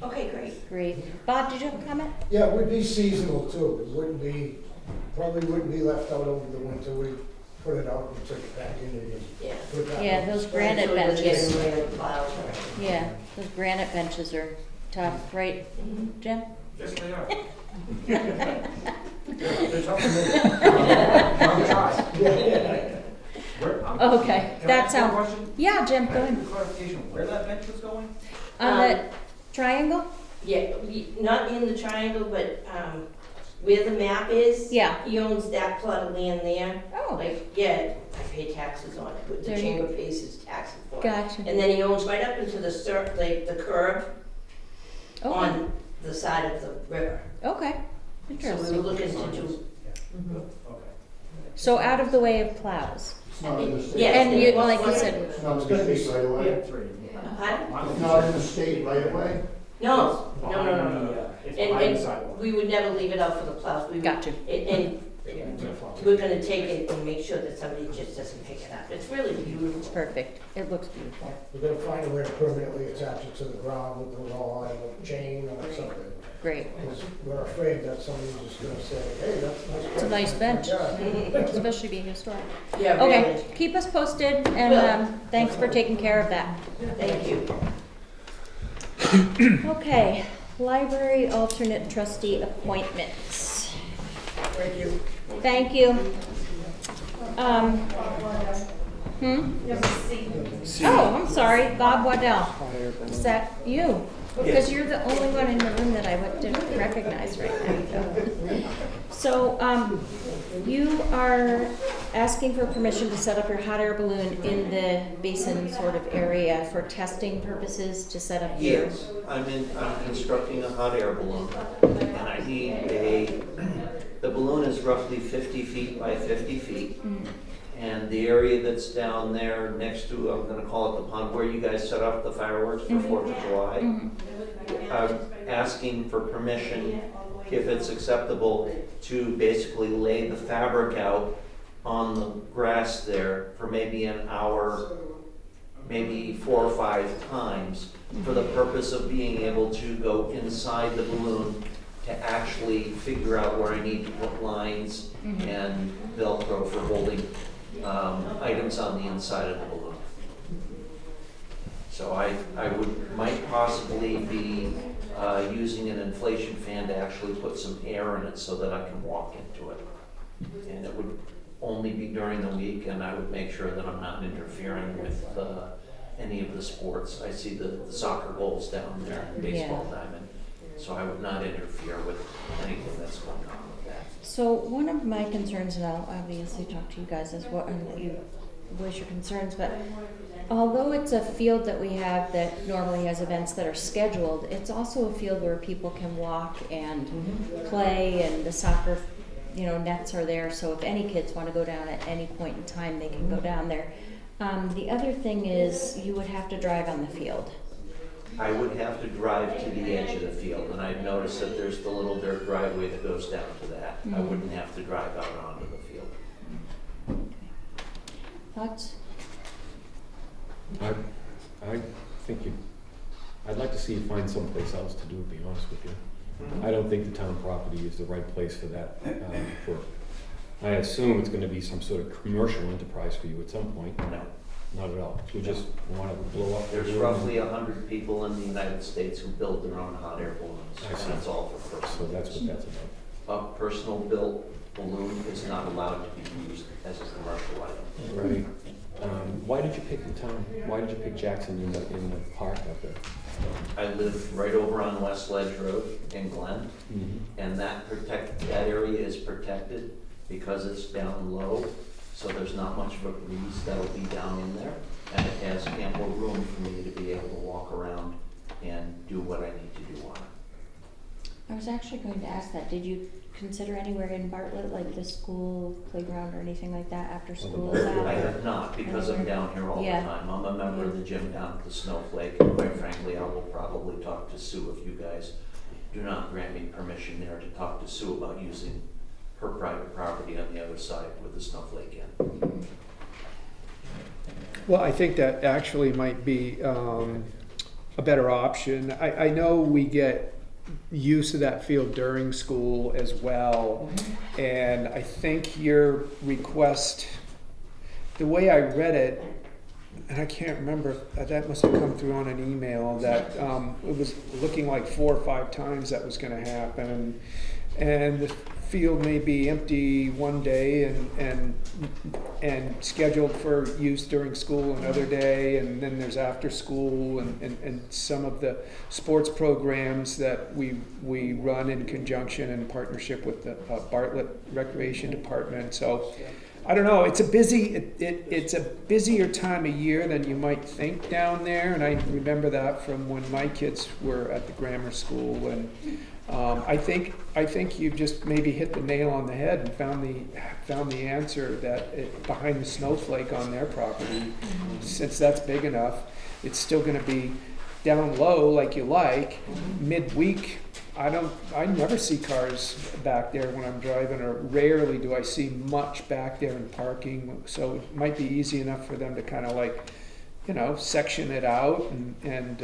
Speaker 15: Okay, great.
Speaker 1: Great. Bob, did you have a comment?
Speaker 16: Yeah, it would be seasonal too. It probably wouldn't be left out over the winter. We put it out and took it back in again.
Speaker 15: Yeah.
Speaker 16: Put that
Speaker 1: Yeah,
Speaker 16: on.
Speaker 1: those
Speaker 15: So
Speaker 1: granite
Speaker 15: we're getting
Speaker 1: benches.
Speaker 15: rid of plows.
Speaker 1: Yeah, those granite benches are tough, right, Jim?
Speaker 7: Yes, they are.
Speaker 1: Okay, that sounds. Yeah, Jim, go ahead.
Speaker 7: Clarification, where that bench was going?
Speaker 1: On the triangle?
Speaker 15: Yeah, not in the triangle, but where the map is.
Speaker 1: Yeah.
Speaker 15: He owns that plot of land there.
Speaker 1: Oh,
Speaker 15: Like, yeah, I pay taxes on it, but the
Speaker 1: There you-
Speaker 15: chamber pays his taxes for it.
Speaker 1: gotcha.
Speaker 15: And then he owns right up into the like the curve
Speaker 1: Okay,
Speaker 15: on the side of the river.
Speaker 1: okay,
Speaker 15: So we were
Speaker 1: interesting.
Speaker 15: looking to do.
Speaker 1: So out of the way of plows.
Speaker 6: It's not in the state.
Speaker 15: Yes,
Speaker 1: And you,
Speaker 15: well,
Speaker 1: like you
Speaker 15: well,
Speaker 1: said,
Speaker 6: It's not in the state right away.
Speaker 15: Pardon?
Speaker 6: It's not in the state right away.
Speaker 15: No.
Speaker 14: It's
Speaker 15: And-
Speaker 14: behind
Speaker 15: and
Speaker 14: the sidewalk.
Speaker 15: We would never leave it out for the plows. We would-
Speaker 1: Gotcha.
Speaker 15: And we're gonna take it and make sure that somebody just doesn't pick it up. It's really beautiful.
Speaker 1: perfect. It looks beautiful.
Speaker 16: We're gonna find a way to permanently attach it to the ground with a rod or a chain or something.
Speaker 1: Great.
Speaker 16: Because we're afraid that somebody's just gonna say, hey, that's a nice.
Speaker 1: It's a nice bench,
Speaker 16: Yeah.
Speaker 1: especially being historic.
Speaker 15: Yeah,
Speaker 1: Okay,
Speaker 15: really.
Speaker 1: keep us posted, and thanks for taking care of that.
Speaker 15: Thank you.
Speaker 1: Okay, library alternate trustee appointments.
Speaker 16: Thank you.
Speaker 1: Thank you. Oh, I'm sorry, Bob Waddell. Is that you? Because you're the only one in the room that I didn't recognize right now. So, you are asking for permission to set up your hot air balloon in the basin sort of area for testing purposes to set up your...
Speaker 17: Yes, I'm constructing a hot air balloon, and I need the balloon is roughly 50 feet by 50 feet. And the area that's down there next to, I'm gonna call it the pond, where you guys set up the fireworks for 4th of July. I'm asking for permission, if it's acceptable, to basically lay the fabric out on the grass there for maybe an hour, maybe 4 or 5 times, for the purpose of being able to go inside the balloon to actually figure out where I need to put lines and Velcro for holding items on the inside of the balloon. So I might possibly be using an inflation fan to actually put some air in it so that I can walk into it. And it would only be during the week, and I would make sure that I'm not interfering with any of the sports. I see the soccer goals down there, and baseball diamond, so I would not interfere with anything that's going on with that.
Speaker 1: So one of my concerns, and I'll obviously talk to you guys as well, and let you voice your concerns, but although it's a field that we have that normally has events that are scheduled, it's also a field where people can walk and play, and the soccer, nets are there, so if any kids want to go down at any point in time, they can go down there. The other thing is you would have to drive on the field.
Speaker 17: I would have to drive to the edge of the field, and I've noticed that there's the little dirt driveway that goes down to that. I wouldn't have to drive out onto the field.
Speaker 1: Thoughts?
Speaker 8: I think I'd like to see you find someplace else to do it, to be honest with you. I don't think the town property is the right place for that. I assume it's gonna be some sort of commercial enterprise for you at some point.
Speaker 17: No.
Speaker 8: Not at all. You just want to blow up.
Speaker 17: There's roughly 100 people in the United States who build their own hot air balloons,
Speaker 8: I see.
Speaker 17: and that's all for
Speaker 8: So
Speaker 17: personal
Speaker 8: that's
Speaker 17: use.
Speaker 8: what that's about.
Speaker 17: A personal built balloon is not allowed to be used as a commercial item.
Speaker 8: Right. Why did you pick the town? Why did you pick Jackson in the park up there?
Speaker 17: I live right over on West Ledge Road in Glen, and that area is protected because it's down low, so there's not much of a breeze that'll be down in there, and it has ample room for me to be able to walk around and do what I need to do on it.
Speaker 1: I was actually going to ask that. Did you consider anywhere in Bartlett, like the school playground or anything like that after school is out?
Speaker 17: I have not, because I'm down here all the
Speaker 1: Yeah.
Speaker 17: time. I'm a member of the gym down at the Snowflake, and quite frankly, I will probably talk to Sue if you guys do not grant me permission there to talk to Sue about using her private property on the other side with the Snowflake in.
Speaker 2: Well, I think that actually might be a better option. I know we get use of that field during school as well, and I think your request, the way I read it, and I can't remember, that must have come through on an email, that it was looking like 4 or 5 times that was going to happen, and the field may be empty one day and scheduled for use during school another day, and then there's after school and some of the sports programs that we run in conjunction and partnership with the Bartlett Recreation Department. So I don't know, it's a busier time of year than you might think down there, and I remember that from when my kids were at the grammar school. And I think you've just maybe hit the nail on the head and found the answer that behind the Snowflake on their property, since that's big enough, it's still going to be down low like you like. Midweek, I never see cars back there when I'm driving, or rarely do I see much back there in parking. So it might be easy enough for them to kind of like, section it out and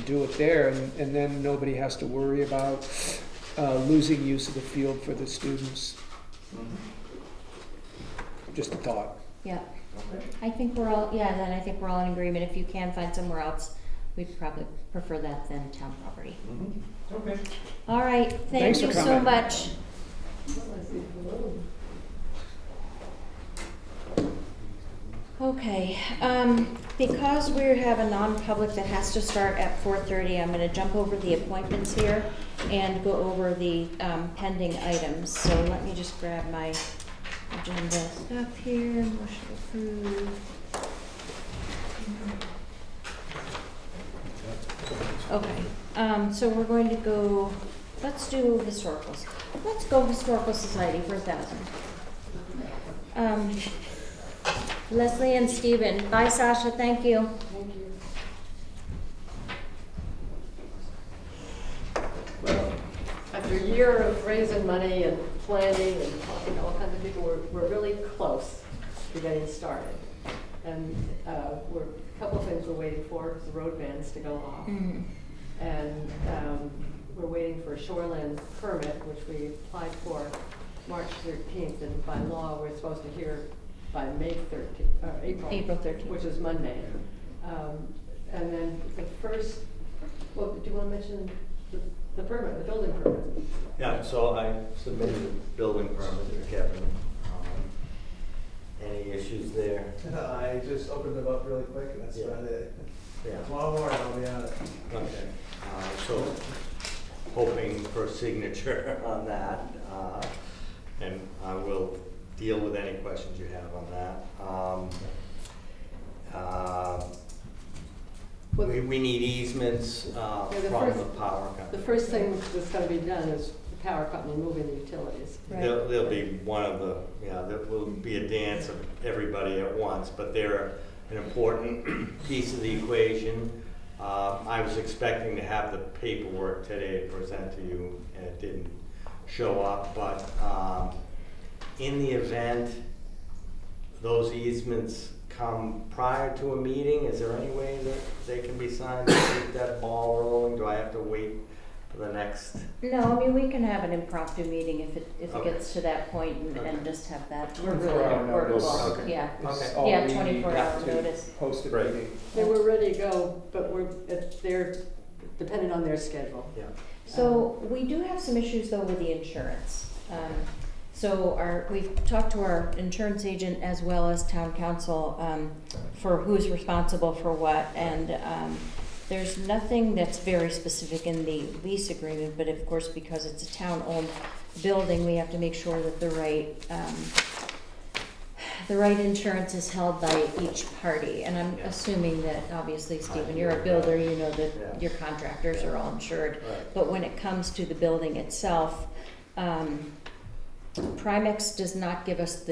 Speaker 2: do it there, and then nobody has to worry about losing use of the field for the students. Just a thought.
Speaker 1: Yeah. I think we're all in agreement. If you can find somewhere else, we'd probably prefer that than town property.
Speaker 7: Okay.
Speaker 1: All right,
Speaker 2: Thanks
Speaker 1: thank
Speaker 2: for
Speaker 1: you so
Speaker 2: coming.
Speaker 1: much. Okay, because we have a non-public that has to start at 4:30, I'm gonna jump over the appointments here and go over the pending items. So let me just grab my agenda stuff here, motion approved. Okay, so we're going to go, let's do historicals. Let's go Historical Society for 1,000. Leslie and Stephen. Bye, Sasha. Thank you.
Speaker 9: Thank you.
Speaker 18: Well, after a year of raising money and planning and all kinds of people, we're really close to getting started. And a couple of things we're waiting for is the road bans to go off.
Speaker 1: Mm-hmm.
Speaker 18: And we're waiting for a shoreline permit, which we applied for March 13th. And by law, we're supposed to hear by May 13th, April 13th, which is Monday. And then the first, well, do you want to mention the permit, the building permit?
Speaker 13: Yeah, so I submitted a building permit to Kevin. Any issues there?
Speaker 6: I just opened them up really quick, and that's about it.
Speaker 13: Yeah.
Speaker 6: Tomorrow morning, I'll be on it.
Speaker 13: Okay, so hoping for a signature on that, and I will deal with any questions you have on that. We need easements from the power company.
Speaker 18: The first thing that's going to be done is the power company moving the utilities.
Speaker 13: There'll be one of the, there will be a dance of everybody at once, but they're an important piece of the equation. I was expecting to have the paperwork today to present to you, and it didn't show up, but in the event those easements come prior to a meeting, is there any way that they can be signed to keep that ball rolling? Do I have to wait for the next?
Speaker 1: No, I mean, we can have an impromptu meeting if it
Speaker 13: Okay.
Speaker 1: gets to that point and just have that. We're
Speaker 2: 24
Speaker 1: really
Speaker 2: hour notice.
Speaker 1: workable,
Speaker 13: Okay.
Speaker 1: yeah.
Speaker 2: It's
Speaker 13: Okay.
Speaker 2: all
Speaker 1: Yeah,
Speaker 2: we
Speaker 1: 24
Speaker 2: have
Speaker 1: hour
Speaker 2: to
Speaker 1: notice.
Speaker 2: Post a
Speaker 13: Right.
Speaker 2: meeting.
Speaker 18: They were ready to go, but they're dependent on their schedule.
Speaker 13: Yeah.
Speaker 1: So we do have some issues though with the insurance. So we've talked to our insurance agent as well as town council for who's responsible for what, and there's nothing that's very specific in the lease agreement, but of course, because it's a town-owned building, we have to make sure that the right insurance is held by each party. And I'm assuming that, obviously, Stephen, you're a builder, you know that your contractors are all insured.
Speaker 13: Right.
Speaker 1: But when it comes to the building itself, Primex does not give us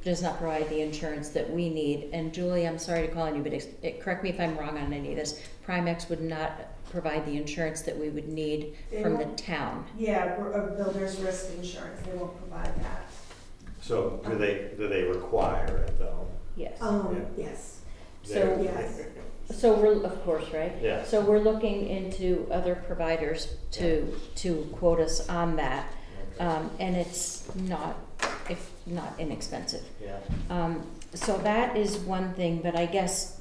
Speaker 1: does not provide the insurance that we need. And Julie, I'm sorry to call on you, but correct me if I'm wrong on any of this. Primex would not provide the insurance that we would need from the town.
Speaker 19: Yeah, a builder's risk insurance, they won't provide that.
Speaker 13: So do they require it though?
Speaker 1: Yes.
Speaker 19: Yes.
Speaker 1: So,
Speaker 19: yes.
Speaker 1: So we're, of course, right?
Speaker 13: Yeah.
Speaker 1: So we're looking into other providers to quote us on that. And it's not inexpensive.
Speaker 13: Yeah.
Speaker 1: So that is one thing, but I guess,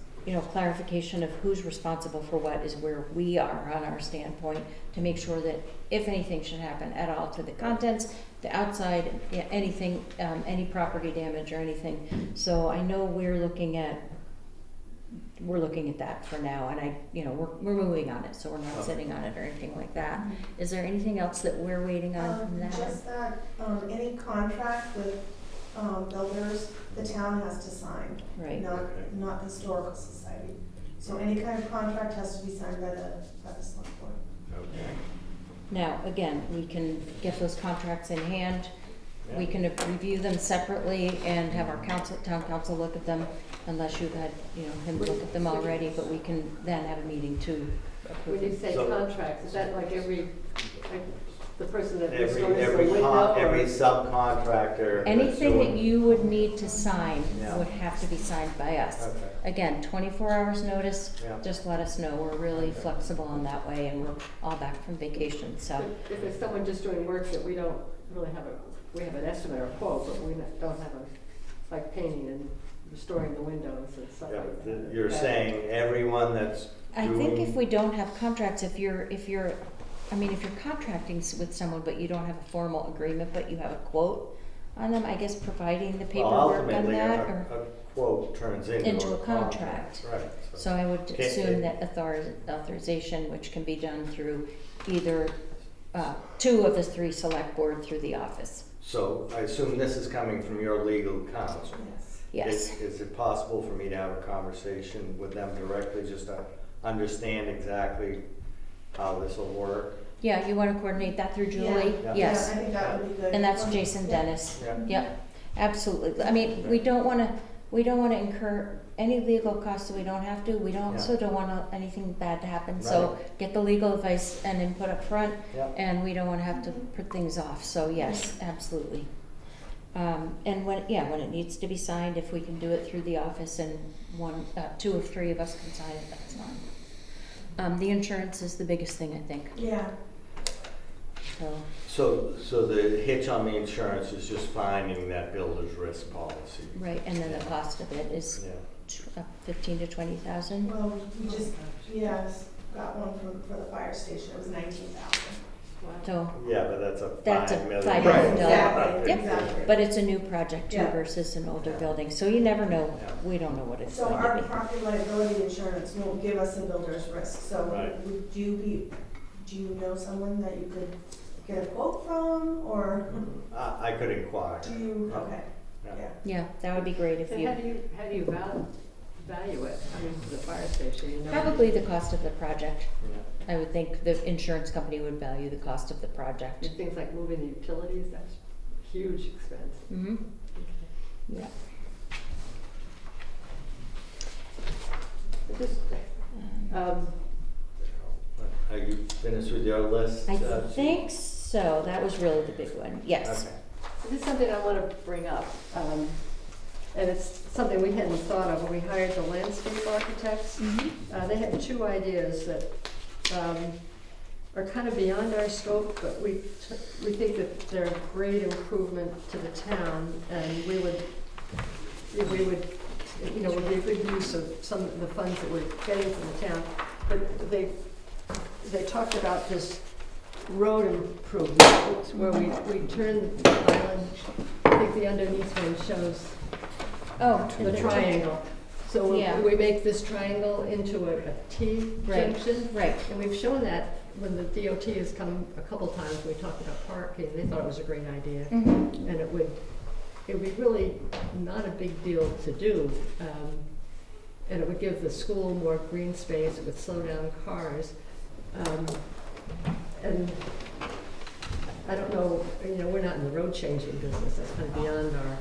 Speaker 1: clarification of who's responsible for what is where we are on our standpoint to make sure that if anything should happen at all to the contents, the outside, anything, any property damage or anything. So I know we're looking at that for now, and we're moving on it, so we're not sitting on it or anything like that. Is there anything else that we're waiting on from that?
Speaker 19: Just that, any contract with builders, the town has to sign.
Speaker 1: Right.
Speaker 19: Not the historical society. So any kind of contract has to be signed by the select board.
Speaker 13: Okay.
Speaker 1: Now, again, we can get those contracts in hand. We can review them separately and have our town council look at them, unless you've had, him look at them already, but we can then have a meeting to approve
Speaker 18: When you
Speaker 1: it.
Speaker 18: say contract, is that like the person that
Speaker 13: Every
Speaker 18: restores the window?
Speaker 13: every
Speaker 18: or-
Speaker 13: subcontractor.
Speaker 1: Anything
Speaker 13: that's
Speaker 1: that
Speaker 13: doing-
Speaker 1: you would need to sign
Speaker 13: Yeah.
Speaker 1: would have to be signed by us.
Speaker 13: Okay.
Speaker 1: Again, 24 hours notice,
Speaker 13: Yeah.
Speaker 1: just let us know. We're really flexible in that way, and we're all back from vacation, so.
Speaker 18: If it's someone just doing work that we don't really have we have an estimate or quote, but we don't have like painting and restoring the windows and stuff
Speaker 13: Yeah,
Speaker 18: like
Speaker 13: but
Speaker 18: that.
Speaker 13: you're saying everyone that's
Speaker 1: I
Speaker 13: doing.
Speaker 1: think if we don't have contracts, if you're contracting with someone, but you don't have a formal agreement, but you have a quote on them, I guess providing the
Speaker 13: Well,
Speaker 1: paperwork on
Speaker 13: ultimately,
Speaker 1: that,
Speaker 13: a
Speaker 1: or
Speaker 13: quote turns into
Speaker 1: a contract.
Speaker 13: Right.
Speaker 1: So I would
Speaker 13: Okay.
Speaker 1: assume that authorization, which can be done through either, 2 of the 3 select board through the office.
Speaker 13: So I assume this is coming from your legal counsel?
Speaker 1: Yes.
Speaker 13: Is it possible for me to have a conversation with them directly, just to understand exactly how this will work?
Speaker 1: Yeah, you want to coordinate that through Julie?
Speaker 13: Yeah.
Speaker 1: Yes.
Speaker 19: Yeah, I think that would be good.
Speaker 1: And that's Jason Dennis.
Speaker 13: Yeah.
Speaker 1: Yep, absolutely. I mean, we don't want to incur any legal costs that we don't have to. We also don't want anything bad to happen. So
Speaker 13: Right.
Speaker 1: get the legal advice and input up front,
Speaker 13: Yeah.
Speaker 1: and we don't want to have to put things off. So yes, absolutely. And when it needs to be signed, if we can do it through the office and 2 or 3 of us can sign it, that's fine. The insurance is the biggest thing, I think.
Speaker 19: Yeah.
Speaker 13: So the hitch on the insurance is just finding that builder's risk policy.
Speaker 1: Right, and then the cost of it is 15 to 20,000.
Speaker 19: Well, we just, got one for the fire station, it was 19,000.
Speaker 1: So
Speaker 13: Yeah, but that's a
Speaker 1: that's a
Speaker 13: $5 million.
Speaker 1: $5 million.
Speaker 19: Exactly,
Speaker 1: Yep.
Speaker 19: exactly.
Speaker 1: But it's a new project too
Speaker 19: Yeah.
Speaker 1: versus an older building, so you never know. We don't know what it's
Speaker 19: So
Speaker 1: going
Speaker 19: our
Speaker 1: to be.
Speaker 19: property liability insurance won't give us a builder's risk, so
Speaker 13: Right.
Speaker 19: do you know someone that you could get a quote from, or
Speaker 13: I could inquire.
Speaker 19: do you, okay, yeah.
Speaker 1: Yeah, that would be great if
Speaker 18: And
Speaker 1: you,
Speaker 18: how do you value it? I mean, the fire station, you know?
Speaker 1: probably the cost of the project.
Speaker 13: Yeah.
Speaker 1: I would think the insurance company would value the cost of the project.
Speaker 18: And things like moving the utilities, that's huge expense.
Speaker 1: Mm-hmm. Yeah.
Speaker 18: Just,
Speaker 13: Are you finished with your list?
Speaker 1: I think so. That was really the big one. Yes.
Speaker 13: Okay.
Speaker 18: This is something I want to bring up, and it's something we hadn't thought of when we hired the landscape architects. They had two ideas that are kind of beyond our scope, but we think that they're a great improvement to the town, and we would, you know, would be a good use of some of the funds that we're getting from the town. But they talked about this road improvement where we turn the island. I think the underneath one shows the triangle. So we make this triangle into a T junction.
Speaker 1: Right.
Speaker 18: And we've shown that when the DOT has come a couple times, we talked about parking, they thought it was a great idea. And it would be really not a big deal to do. And it would give the school more green space, it would slow down cars. And I don't know, you know, we're not in the road changing business, that's kind of beyond our.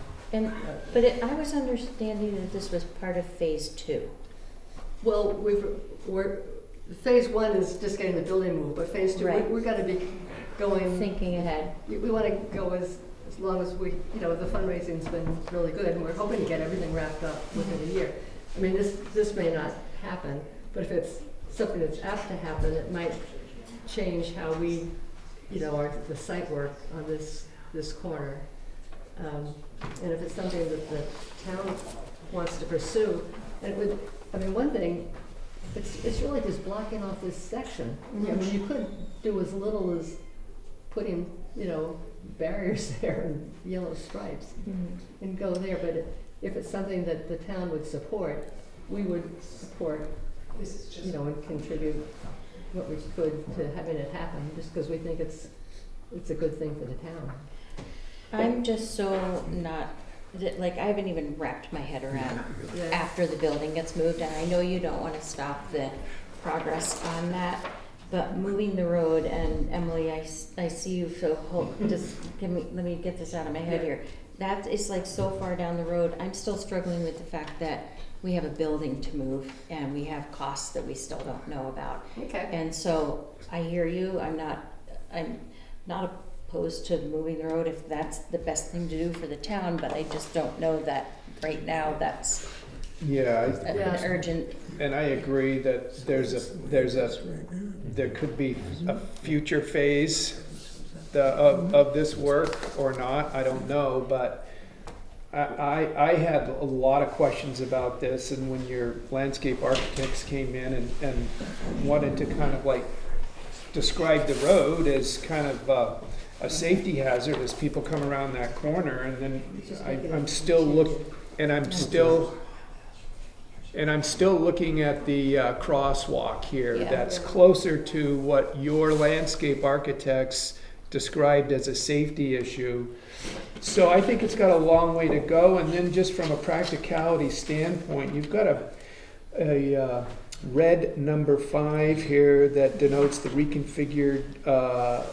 Speaker 1: But I was understanding that this was part of phase 2.
Speaker 18: Well, phase 1 is just getting the building moved, but phase 2, we're gonna be going.
Speaker 1: Thinking ahead.
Speaker 18: We wanna go as long as we, you know, the fundraising's been really good, and we're hoping to get everything wrapped up within a year. I mean, this may not happen, but if it's something that's apt to happen, it might change how we, you know, the site work on this corner. And if it's something that the town wants to pursue, it would, I mean, one thing, it's really just blocking off this section. I mean, you could do as little as putting, you know, barriers there and yellow stripes and go there, but if it's something that the town would support, we would support, you know, and contribute what we could to having it happen, just because we think it's a good thing for the town.
Speaker 1: I'm just so not, like, I haven't even wrapped my head around after the building gets moved, and I know you don't want to stop the progress on that, but moving the road, and Emily, I see you, so just let me get this out of my head here. That is like so far down the road. I'm still struggling with the fact that we have a building to move, and we have costs that we still don't know about.
Speaker 18: Okay.
Speaker 1: And so I hear you. I'm not opposed to moving the road if that's the best thing to do for the town, but I just don't know that right now that's an urgent.
Speaker 2: And I agree that there could be a future phase of this work or not. I don't know, but I had a lot of questions about this, and when your landscape architects came in and wanted to kind of like describe the road as kind of a safety hazard as people come around that corner, and then I'm still looking at the crosswalk here that's closer to what your landscape architects described as a safety issue. So I think it's got a long way to go, and then just from a practicality standpoint, you've got a red number 5 here that denotes the reconfigured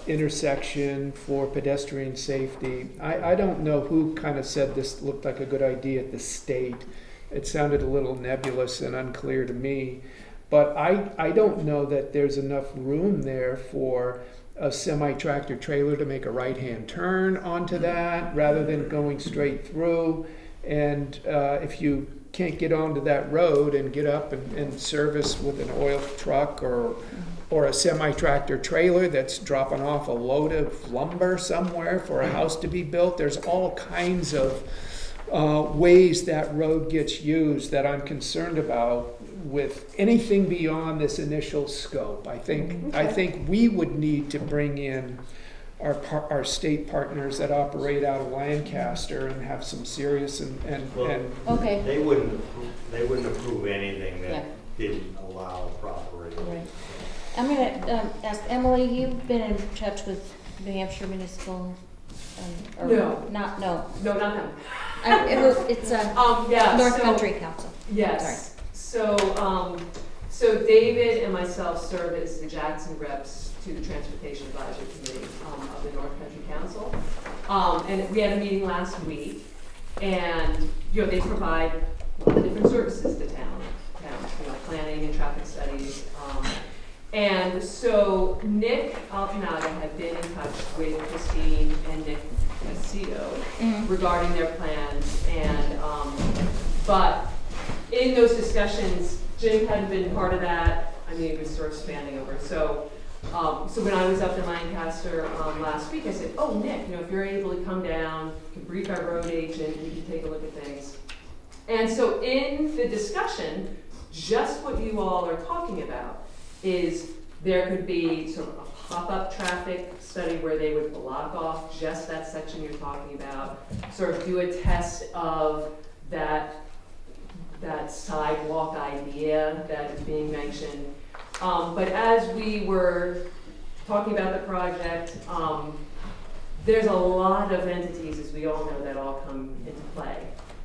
Speaker 2: intersection for pedestrian safety. I don't know who kind of said this looked like a good idea at the state. It sounded a little nebulous and unclear to me, but I don't know that there's enough room there for a semi-tractor trailer to make a right-hand turn onto that rather than going straight through. And if you can't get onto that road and get up and service with an oil truck or a semi-tractor trailer that's dropping off a load of lumber somewhere for a house to be built, there's all kinds of ways that road gets used that I'm concerned about with anything beyond this initial scope. I think we would need to bring in our state partners that operate out of Lancaster and have some serious and
Speaker 1: okay.
Speaker 13: They wouldn't approve anything that didn't allow proper.
Speaker 1: Right. I'm going to ask Emily. You've been in touch with New Hampshire Municipal.
Speaker 20: No, not them.
Speaker 1: It's North Country Council.
Speaker 20: Yes. So David and myself serve as the Jackson reps to the Transportation Advisory Committee of the North Country Council. And we had a meeting last week, and they provide a lot of different services to town, planning and traffic studies. And so Nick Alcanada had been in touch with Christine and Nick Casito regarding their plans, and but in those discussions, Jim hadn't been part of that. I mean, it was sort of spanning over. So when I was up in Lancaster last week, I said, "Oh, Nick, if you're able to come down, you can brief our road agent, we can take a look at things." And so in the discussion, just what you all are talking about is there could be sort of a pop-up traffic study where they would block off just that section you're talking about, sort of do a test of that sidewalk idea that is being mentioned. But as we were talking about the project, there's a lot of entities, as we all know, that all come into play.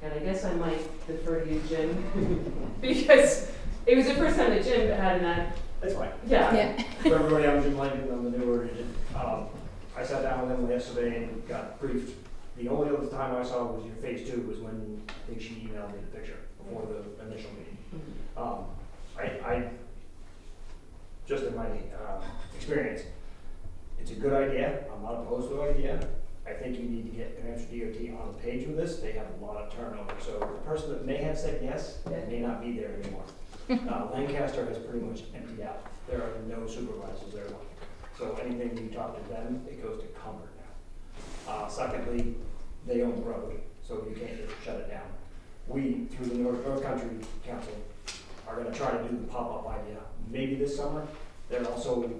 Speaker 20: And I guess I might defer to you, Jim, because it was the first time that Jim had that.
Speaker 21: That's fine.
Speaker 20: Yeah.
Speaker 21: For everybody, I'm Jim Langdon, I'm the new road agent. I sat down with him yesterday and got briefed. The only other time I saw was your phase 2 was when I think she emailed me the picture before the initial meeting. I just in my experience, it's a good idea. I'm not opposed to the idea. I think you need to get New Hampshire DOT on the page with this. They have a lot of turnover. So the person that may have said yes may not be there anymore. Lancaster has pretty much emptied out. There are no supervisors there. So anything you talk to them, it goes to Comfort now. Secondly, they own the road, so you can't just shut it down. We, through the North Country Council, are going to try to do the pop-up idea maybe this summer. They're also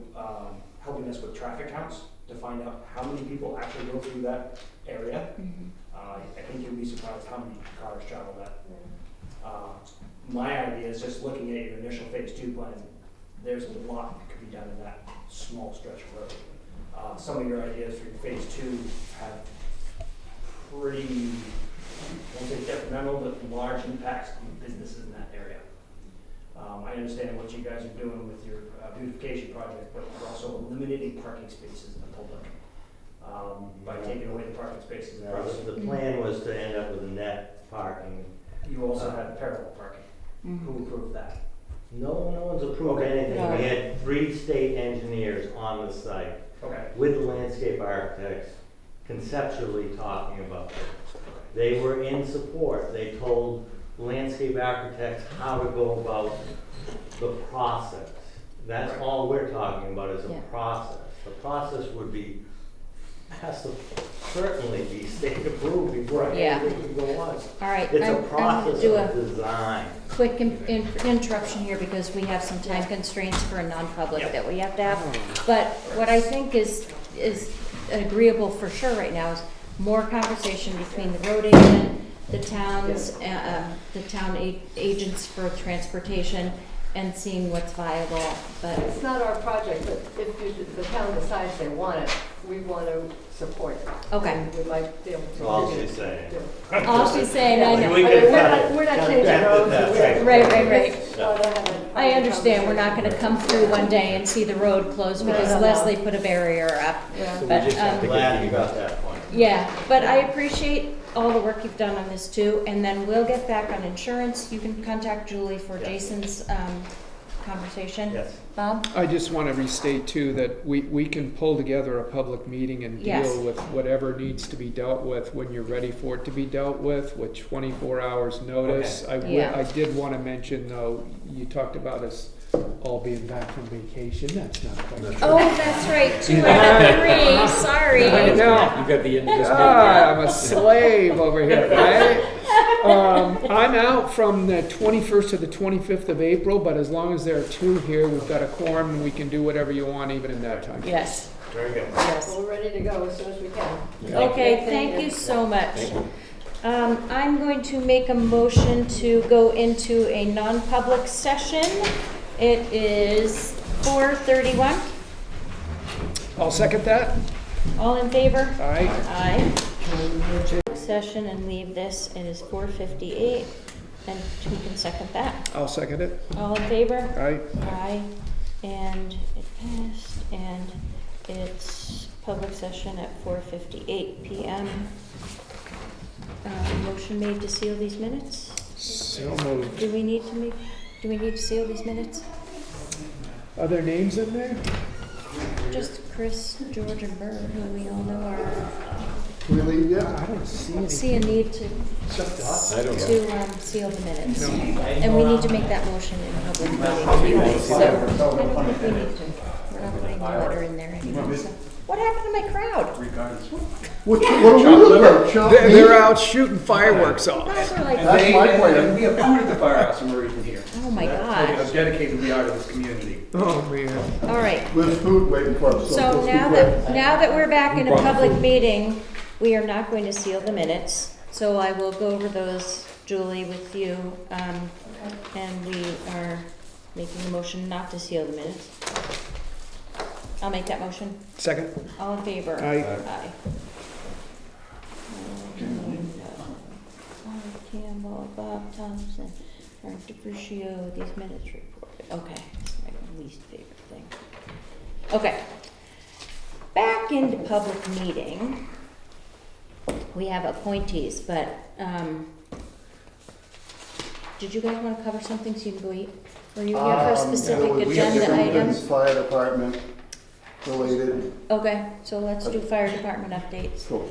Speaker 21: helping us with traffic counts to find out how many people actually go through that area. I think you'll be surprised how many cars travel that. My idea is just looking at your initial phase 2 plan. There's a lot that could be done in that small stretch of road. Some of your ideas for your phase 2 have pretty, I won't say detrimental, but large impacts on businesses in that area. I understand what you guys are doing with your beautification project, but you're also eliminating parking spaces in the public by taking away the parking spaces.
Speaker 13: The plan was to end up with a net parking.
Speaker 21: You also had parallel parking. Who approved that?
Speaker 13: No one's approved anything.
Speaker 21: No.
Speaker 13: We had 3 state engineers on the site with the landscape architects conceptually talking about it. They were in support. They told landscape architects how to go about the process. That's all we're talking about is a process. The process has to certainly be state approved before anything can go on.
Speaker 1: All right.
Speaker 13: It's a
Speaker 1: I'm
Speaker 13: process
Speaker 1: gonna
Speaker 13: of design.
Speaker 1: Quick interruption here because we have some time constraints for a non-public that we have to have. But what I think is agreeable for sure right now is more conversation between the road agent, the towns, the town agents for transportation, and seeing what's viable. But
Speaker 18: It's not our project, but if the town decides they want it, we want to support it.
Speaker 1: Okay.
Speaker 18: And we might be able to.
Speaker 13: That's all she's saying.
Speaker 1: All she's saying, I know.
Speaker 18: We're not changing roads.
Speaker 1: Right. I understand, we're not gonna come through one day and see the road closed because
Speaker 18: No.
Speaker 1: Leslie put a barrier up.
Speaker 13: So
Speaker 1: But,
Speaker 13: we just have to glad you got that point.
Speaker 1: yeah, but I appreciate all the work you've done on this too, and then we'll get back on insurance. You can contact Julie for Jason's conversation.
Speaker 13: Yes.
Speaker 1: Bob?
Speaker 2: I just want to restate too that we can pull together a public meeting and
Speaker 1: Yes.
Speaker 2: deal with whatever needs to be dealt with when you're ready for it to be dealt with 24 hours notice.
Speaker 13: Okay.
Speaker 2: I did want to mention though, you talked about us all being back from vacation. That's not quite true.
Speaker 1: Oh, that's right, 2 out of 3, sorry.
Speaker 2: I know.
Speaker 8: You got the end of this
Speaker 2: I'm a slave over here, right? I'm out from the 21st to the 25th of April, but as long as there are 2 here, we've got a quorum and we can do whatever you want even in that time.
Speaker 1: Yes.
Speaker 13: Very good.
Speaker 1: Yes.
Speaker 18: We're ready to go as soon as we can.
Speaker 1: Okay, thank you so much. I'm going to make a motion to go into a non-public session. It is 4:31.
Speaker 2: I'll second that.
Speaker 1: All in favor?
Speaker 2: Aye.
Speaker 1: Aye. Session and leave this. It is 4:58, and who can second that?
Speaker 2: I'll second it.
Speaker 1: All in favor?
Speaker 2: Aye.
Speaker 1: Aye. And it passed, and it's public session at 4:58 p.m. Motion made to seal these minutes?
Speaker 2: So moved.
Speaker 1: Do we need to seal these minutes?
Speaker 2: other names in there?
Speaker 1: Just Chris, George, and Bird, who we all know are.
Speaker 6: Can we leave yet?
Speaker 2: I don't see any.
Speaker 1: See a need to
Speaker 8: I don't know.
Speaker 1: seal the minutes.
Speaker 2: No.
Speaker 1: And we need to make that motion in public meeting anyway, so I don't think we need to. We're not putting the letter in there anymore, so. What happened to my crowd?
Speaker 6: What are we looking for?
Speaker 2: They're out shooting fireworks
Speaker 1: You
Speaker 2: off.
Speaker 1: guys are like,
Speaker 6: That's my plan.
Speaker 5: We have food at the firehouse when we're even here.
Speaker 1: oh my
Speaker 5: How
Speaker 1: gosh.
Speaker 5: dedicated we are to this community.
Speaker 2: Oh, man.
Speaker 1: All right,
Speaker 6: There's food waiting for us.
Speaker 1: so
Speaker 6: let's be
Speaker 1: now
Speaker 6: quick.
Speaker 1: that we're back in a public meeting, we are not going to seal the minutes. So I will go over those, Julie, with you. And we are making a motion not to seal the minutes. I'll make that motion.
Speaker 2: Second?
Speaker 1: All in favor?
Speaker 2: Aye.
Speaker 1: Aye. Bob Campbell, Bob Thompson, Frank DePrucio, these minutes reported. Okay, that's my least favorite thing. Okay. Back into public meeting. We have appointees, but, did you guys want to cover something so you can go eat? Or you have a specific
Speaker 6: We have
Speaker 1: agenda
Speaker 6: different
Speaker 1: item?
Speaker 6: things, fire department related.
Speaker 1: Okay, so let's do fire department updates.
Speaker 6: Cool.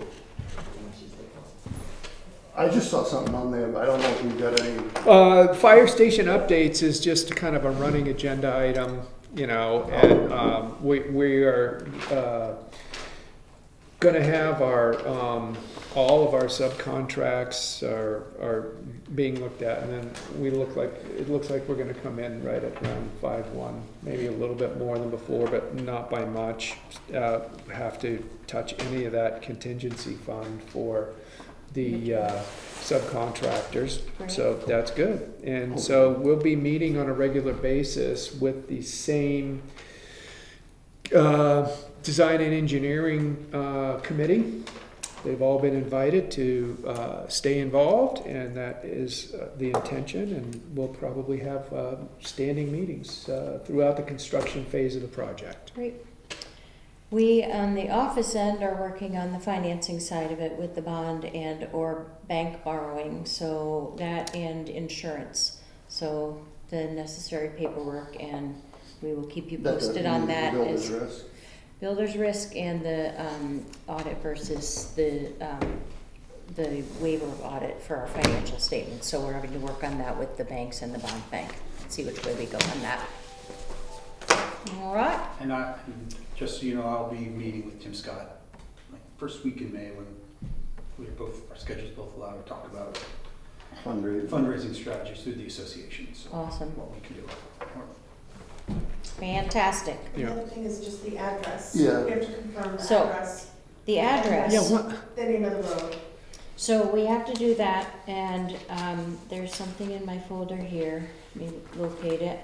Speaker 6: I just saw something on there, but I don't know if you've got any.
Speaker 2: Fire station updates is just kind of a running agenda item, you know, and we are going to have our all of our subcontracts are being looked at, and then it looks like we're going to come in right at around 5.1, maybe a little bit more than before, but not by much. Have to touch any of that contingency fund for the subcontractors,
Speaker 1: Right.
Speaker 2: so that's good. And so we'll be meeting on a regular basis with the same design and engineering committee. They've all been invited to stay involved, and that is the intention, and we'll probably have standing meetings throughout the construction phase of the project.
Speaker 1: Great. We, on the office end, are working on the financing side of it with the bond and or bank borrowing, so that and insurance. So the necessary paperwork, and we will keep you posted on that.
Speaker 6: Builder's risk.
Speaker 1: Builder's risk and the audit versus the waiver of audit for our financial statements. So we're having to work on that with the banks and the bond bank, see which way we go on that. All right.
Speaker 5: And just so you know, I'll be meeting with Tim Scott, like first week in May when our schedules both allow to talk about fundraising strategies through the association. So
Speaker 1: Awesome.
Speaker 5: What we can do.
Speaker 1: Fantastic.
Speaker 19: The other thing is just the address.
Speaker 6: Yeah.
Speaker 19: We have to confirm the
Speaker 1: So,
Speaker 19: address.
Speaker 1: the address.
Speaker 2: Yeah, what?
Speaker 19: The name of the road.
Speaker 1: So we have to do that, and there's something in my folder here. Let me locate it.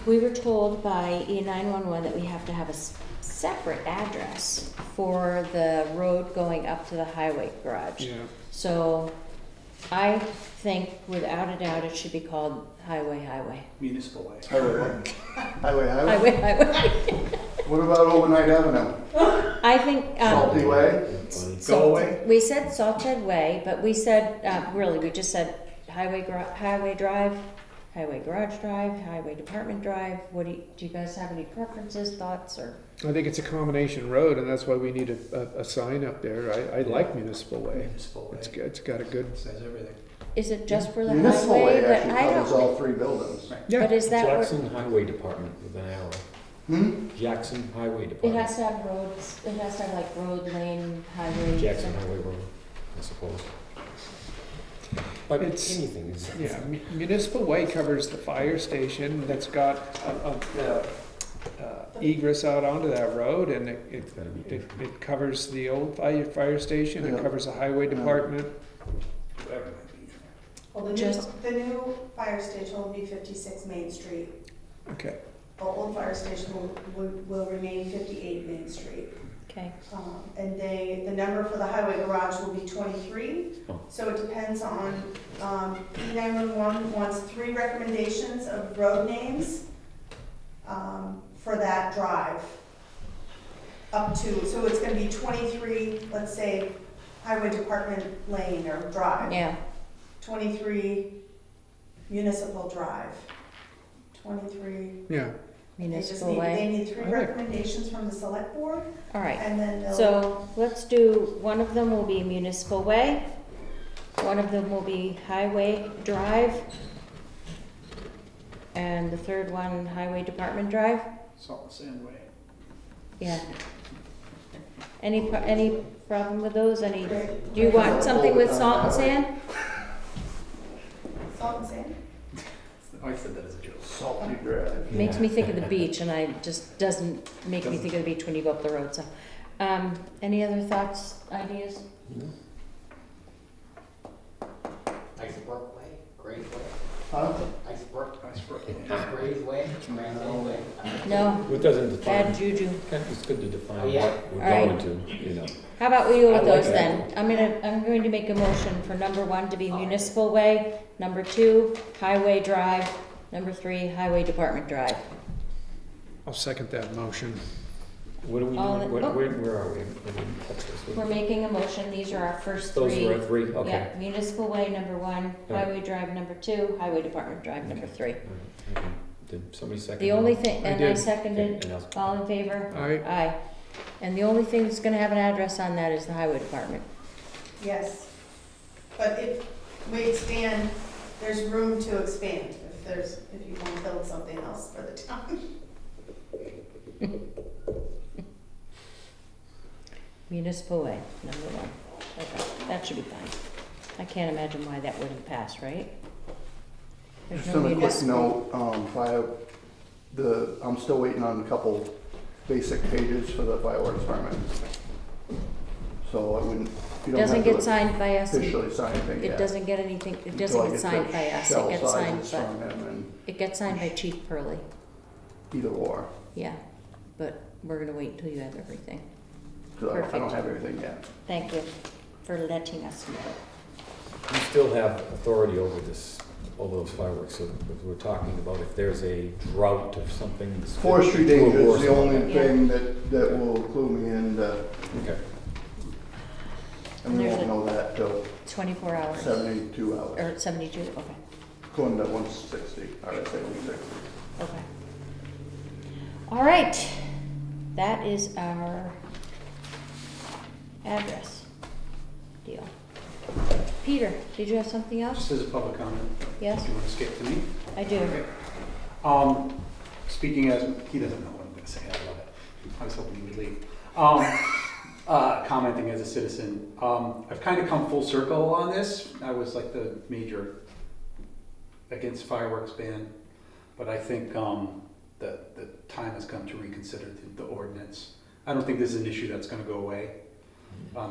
Speaker 1: We were told by E911 that we have to have a separate address for the road going up to the highway garage.
Speaker 2: Yeah.
Speaker 1: So I think without a doubt it should be called Highway.
Speaker 5: Municipal way.
Speaker 6: Highway. What about Overnight Avenue?
Speaker 1: I think.
Speaker 6: Salty Way?
Speaker 5: Go away?
Speaker 1: We said Salted Way, but we said, we just said Highway Drive, Highway Garage Drive, Highway Department Drive. Do you guys have any preferences, thoughts, or?
Speaker 2: I think it's a combination road, and that's why we need a sign up there. I like Municipal Way.
Speaker 5: Municipal way.
Speaker 2: It's got a good.
Speaker 5: Says everything.
Speaker 1: Is it just for the
Speaker 6: Municipal
Speaker 1: highway?
Speaker 6: Way
Speaker 1: But
Speaker 6: actually
Speaker 1: I
Speaker 6: covers
Speaker 1: don't.
Speaker 6: all three buildings.
Speaker 2: Yeah.
Speaker 1: But is that what?
Speaker 8: Jackson Highway Department with an arrow. Jackson Highway
Speaker 1: It
Speaker 8: Department.
Speaker 1: has to have roads. It has to have like road, lane, highway.
Speaker 8: Jackson Highway Road, I suppose. But
Speaker 2: It's-
Speaker 8: anything is.
Speaker 2: Yeah, Municipal Way covers the fire station that's got egress out onto that road, and it covers the old fire station, it
Speaker 6: Yeah.
Speaker 2: covers the highway department.
Speaker 19: Well, the new fire station will be 56 Main Street.
Speaker 2: Okay.
Speaker 19: The old fire station will remain 58 Main Street.
Speaker 1: Okay.
Speaker 19: And the number for the highway garage will be 23. So it depends on, E911 wants 3 recommendations of road names for that drive. So it's gonna be 23, let's say, Highway Department Lane or Drive.
Speaker 1: Yeah.
Speaker 19: 23 Municipal Drive. 23.
Speaker 2: Yeah.
Speaker 19: They just
Speaker 1: Municipal
Speaker 19: need,
Speaker 1: Way.
Speaker 19: they need 3
Speaker 2: All right.
Speaker 19: recommendations from the select board,
Speaker 1: All right.
Speaker 19: and then they'll.
Speaker 1: So let's do, one of them will be Municipal Way, one of them will be Highway Drive, and the third one, Highway Department Drive.
Speaker 5: Salt and Sand Way.
Speaker 1: Yeah. Any problem with those? Do you want something with salt and sand?
Speaker 19: Salt and sand?
Speaker 5: I said that as a joke.
Speaker 6: Salty Drive.
Speaker 1: Makes me think of the beach, and doesn't make me think of the beach when you go up the road, so. Any other thoughts, ideas?
Speaker 14: Icebrook Way, Grays Way.
Speaker 6: Huh?
Speaker 14: Icebrook.
Speaker 5: Icebrook.
Speaker 14: Grays Way, Randall Way.
Speaker 1: No,
Speaker 8: It doesn't define,
Speaker 1: bad juju.
Speaker 8: it's good to define
Speaker 14: Oh, yeah.
Speaker 8: what we're
Speaker 1: All right.
Speaker 8: going to, you know.
Speaker 1: How about we go with
Speaker 8: I like
Speaker 1: those
Speaker 8: that.
Speaker 1: then? I'm going to make a motion for number 1 to be Municipal Way, number 2, Highway Drive, number 3, Highway Department Drive.
Speaker 2: I'll second that motion.
Speaker 8: What are we
Speaker 1: All
Speaker 8: doing?
Speaker 1: in- oh.
Speaker 8: Where are we? I didn't catch this.
Speaker 1: We're making a motion, these are our first
Speaker 8: Those
Speaker 1: 3.
Speaker 8: are our 3, okay.
Speaker 1: Yeah, Municipal Way, number 1,
Speaker 8: Yeah.
Speaker 1: Highway Drive, number 2, Highway Department Drive, number 3.
Speaker 8: All right, okay. Did somebody second?
Speaker 1: The only thing,
Speaker 2: I
Speaker 1: and I
Speaker 2: did.
Speaker 1: seconded,
Speaker 8: And I'll-
Speaker 1: all in favor?
Speaker 2: Aye.
Speaker 1: Aye. And the only thing that's gonna have an address on that is the Highway Department.
Speaker 19: Yes. But if we expand, there's room to expand, if you want to build something else for the town.
Speaker 1: Municipal Way, number 1. Okay, that should be fine. I can't imagine why that wouldn't pass, right? There's
Speaker 6: Just
Speaker 1: no
Speaker 6: on a quick
Speaker 1: municipal.
Speaker 6: note, I'm still waiting on a couple basic pages for the fireworks permit. So I wouldn't, you don't
Speaker 1: Doesn't
Speaker 6: have
Speaker 1: get
Speaker 6: to
Speaker 1: signed by us.
Speaker 6: officially sign anything yet.
Speaker 1: It doesn't get anything, it
Speaker 6: Until
Speaker 1: doesn't
Speaker 6: I
Speaker 1: get
Speaker 6: get
Speaker 1: signed
Speaker 6: the
Speaker 1: by us, it
Speaker 6: shell
Speaker 1: gets signed
Speaker 6: sizes
Speaker 1: by,
Speaker 6: from him and
Speaker 1: it gets signed by Chief Purley,
Speaker 6: either or.
Speaker 1: yeah. But we're gonna wait until you have everything.
Speaker 6: 'Cause I don't
Speaker 1: Perfect.
Speaker 6: have everything yet.
Speaker 1: Thank you for letting us know.
Speaker 8: You still have authority over over those fireworks, so if we're talking about if there's a drought of something. that's
Speaker 6: Forestry
Speaker 8: too
Speaker 6: danger is
Speaker 8: horse-
Speaker 6: the only
Speaker 1: Yeah.
Speaker 6: thing that will clue me in,
Speaker 8: Okay.
Speaker 6: and we
Speaker 1: There's
Speaker 6: won't
Speaker 1: a-
Speaker 6: know that till
Speaker 1: 24 hours.
Speaker 6: 72 hours.
Speaker 1: Or 72, okay,
Speaker 6: According to 160, RSA 160.
Speaker 1: okay. All right, that is our address deal. Peter, did you have something else?
Speaker 5: Just as a public comment.
Speaker 1: Yes?
Speaker 5: If you want to skip to me.
Speaker 1: I do.
Speaker 5: Okay. Speaking as, he doesn't know what I'm gonna say, I love it. I was hoping he would leave. Commenting as a citizen, I've kind of come full circle on this. I was like the major against fireworks ban, but I think that the time has come to reconsider the ordinance. I don't think this is an issue that's gonna go away.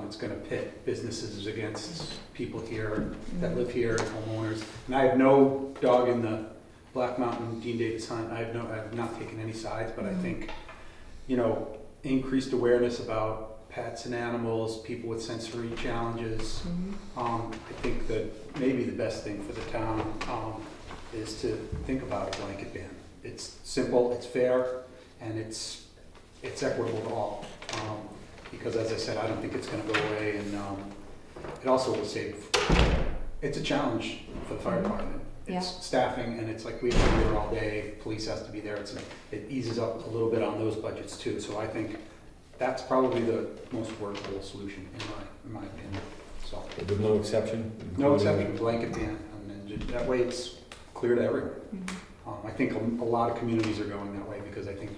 Speaker 5: It's gonna pit businesses against people here that live here and homeowners. And I have no dog in the Black Mountain Dean Davis hunt. I have not taken any sides, but I think, increased awareness about pets and animals, people with sensory challenges. I think that maybe the best thing for the town is to think about a blanket ban. It's simple, it's fair, and it's equitable to all. Because as I said, I don't think it's gonna go away, and it also will save, it's a challenge for the fire department.
Speaker 1: Yeah.
Speaker 5: It's staffing, and it's like we have to be there all day, police has to be there, it eases up a little bit on those budgets too. So I think that's probably the most workable solution in my opinion, so.
Speaker 8: With no exception?
Speaker 5: No exception, blanket ban, and then that way it's clear to everyone. I think a lot of communities are going that way because I think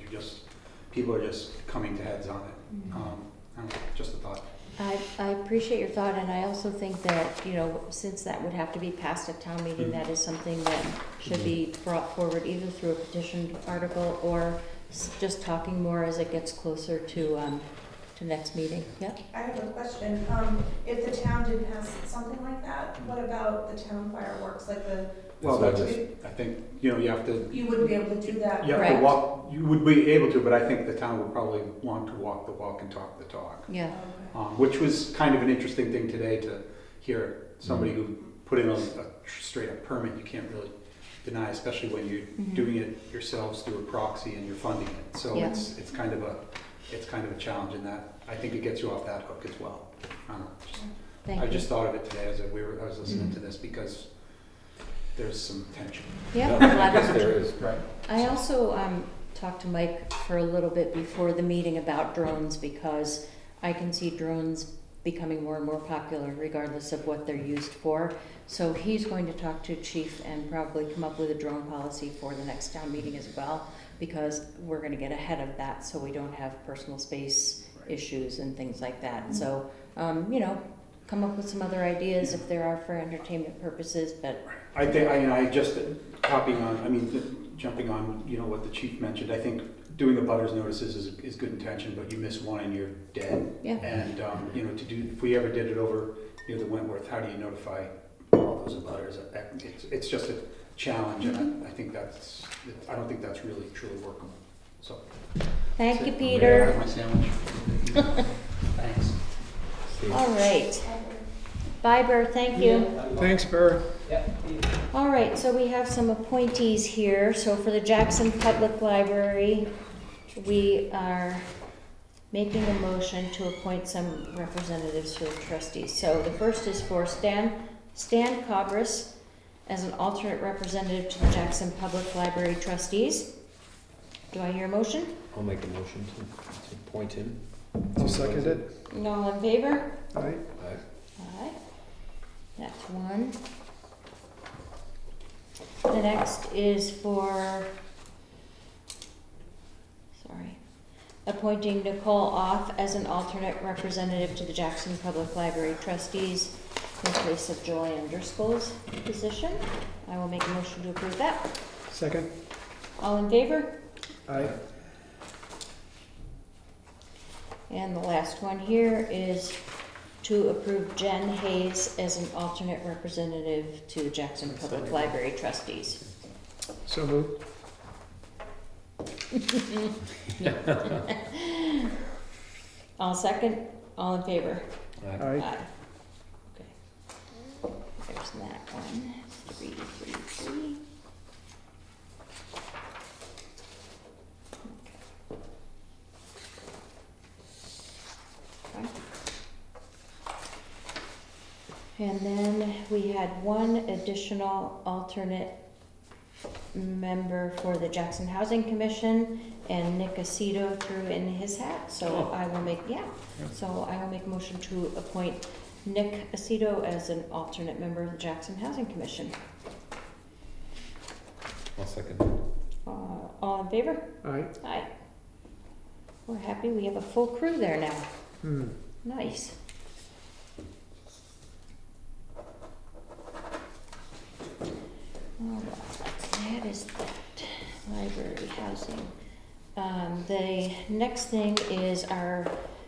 Speaker 5: people are just coming to heads on it. I don't know, just a thought.
Speaker 1: I appreciate your thought, and I also think that, since that would have to be passed at town meeting, that is something that should be brought forward either through a petition article or just talking more as it gets closer to next meeting. Yep.
Speaker 19: I have a question. If the town did pass something like that, what about the town fireworks, like the?
Speaker 5: Well, I think, you have to.
Speaker 19: You wouldn't be able to do that.
Speaker 5: You have to walk, you would be able to, but I think the town would probably want to walk the walk and talk the talk.
Speaker 1: Yeah.
Speaker 5: Which was kind of an interesting thing today to hear somebody who put in a straight up permit you can't really deny, especially when you're doing it yourselves through a proxy and you're funding it. So
Speaker 1: Yeah.
Speaker 5: it's kind of a challenge in that. I think it gets you off that hook as well. I don't know.
Speaker 1: Thank
Speaker 5: I
Speaker 1: you.
Speaker 5: just thought of it today as I was listening to this because there's some tension.
Speaker 1: Yeah,
Speaker 8: No,
Speaker 1: a lot
Speaker 8: I guess
Speaker 1: of-
Speaker 8: there is.
Speaker 5: Right.
Speaker 1: I also talked to Mike for a little bit before the meeting about drones because I can see drones becoming more and more popular regardless of what they're used for. So he's going to talk to Chief and probably come up with a drone policy for the next town meeting as well, because we're gonna get ahead of that so we don't have personal space issues and things like that. So, you know, come up with some other ideas if there are for entertainment purposes, but
Speaker 5: I think, I just copying on, I mean, jumping on, you know, what the chief mentioned, I think doing the butters notices is good intention, but you miss one and you're dead.
Speaker 1: Yeah.
Speaker 5: And, you know, to do, if we ever did it over, you know, the Wentworth, how do you notify all those butters? It's just a challenge, and I think that's, I don't think that's really truly workable, so.
Speaker 1: thank you,
Speaker 5: May I
Speaker 1: Peter.
Speaker 5: have my sandwich? Thanks.
Speaker 1: All right. Bye, Burr, thank you.
Speaker 2: Thanks, Burr.
Speaker 1: All right, so we have some appointees here. So for the Jackson Public Library, we are making a motion to appoint some representatives for the trustees. So the first is for Stan Cobras as an alternate representative to the Jackson Public Library trustees. Do I hear a motion?
Speaker 8: I'll make a motion to appoint him.
Speaker 2: You second it?
Speaker 1: All in favor?
Speaker 2: Aye.
Speaker 8: Aye.
Speaker 1: Aye. That's one. The next is for, appointing Nicole Off as an alternate representative to the Jackson Public Library trustees in place of Joanne Driscoll's position. I will make a motion to approve that.
Speaker 2: Second?
Speaker 1: All in favor?
Speaker 2: Aye.
Speaker 1: And the last one here is to approve Jen Hayes as an alternate representative to the Jackson Public Library trustees.
Speaker 2: So moved.
Speaker 1: All second, all in favor?
Speaker 2: Aye.
Speaker 1: Okay. There's that one. 333. Okay. And then we had one additional alternate member for the Jackson Housing Commission, and Nick Aceto threw in his hat, so I will make, so I will make a motion to appoint Nick Aceto as an alternate member of the Jackson Housing Commission.
Speaker 8: I'll second.
Speaker 1: All in favor?
Speaker 2: Aye.
Speaker 1: Aye. We're happy we have a full crew there now.
Speaker 2: Hmm.
Speaker 1: Nice. All right, that is that. Library housing. The next thing is our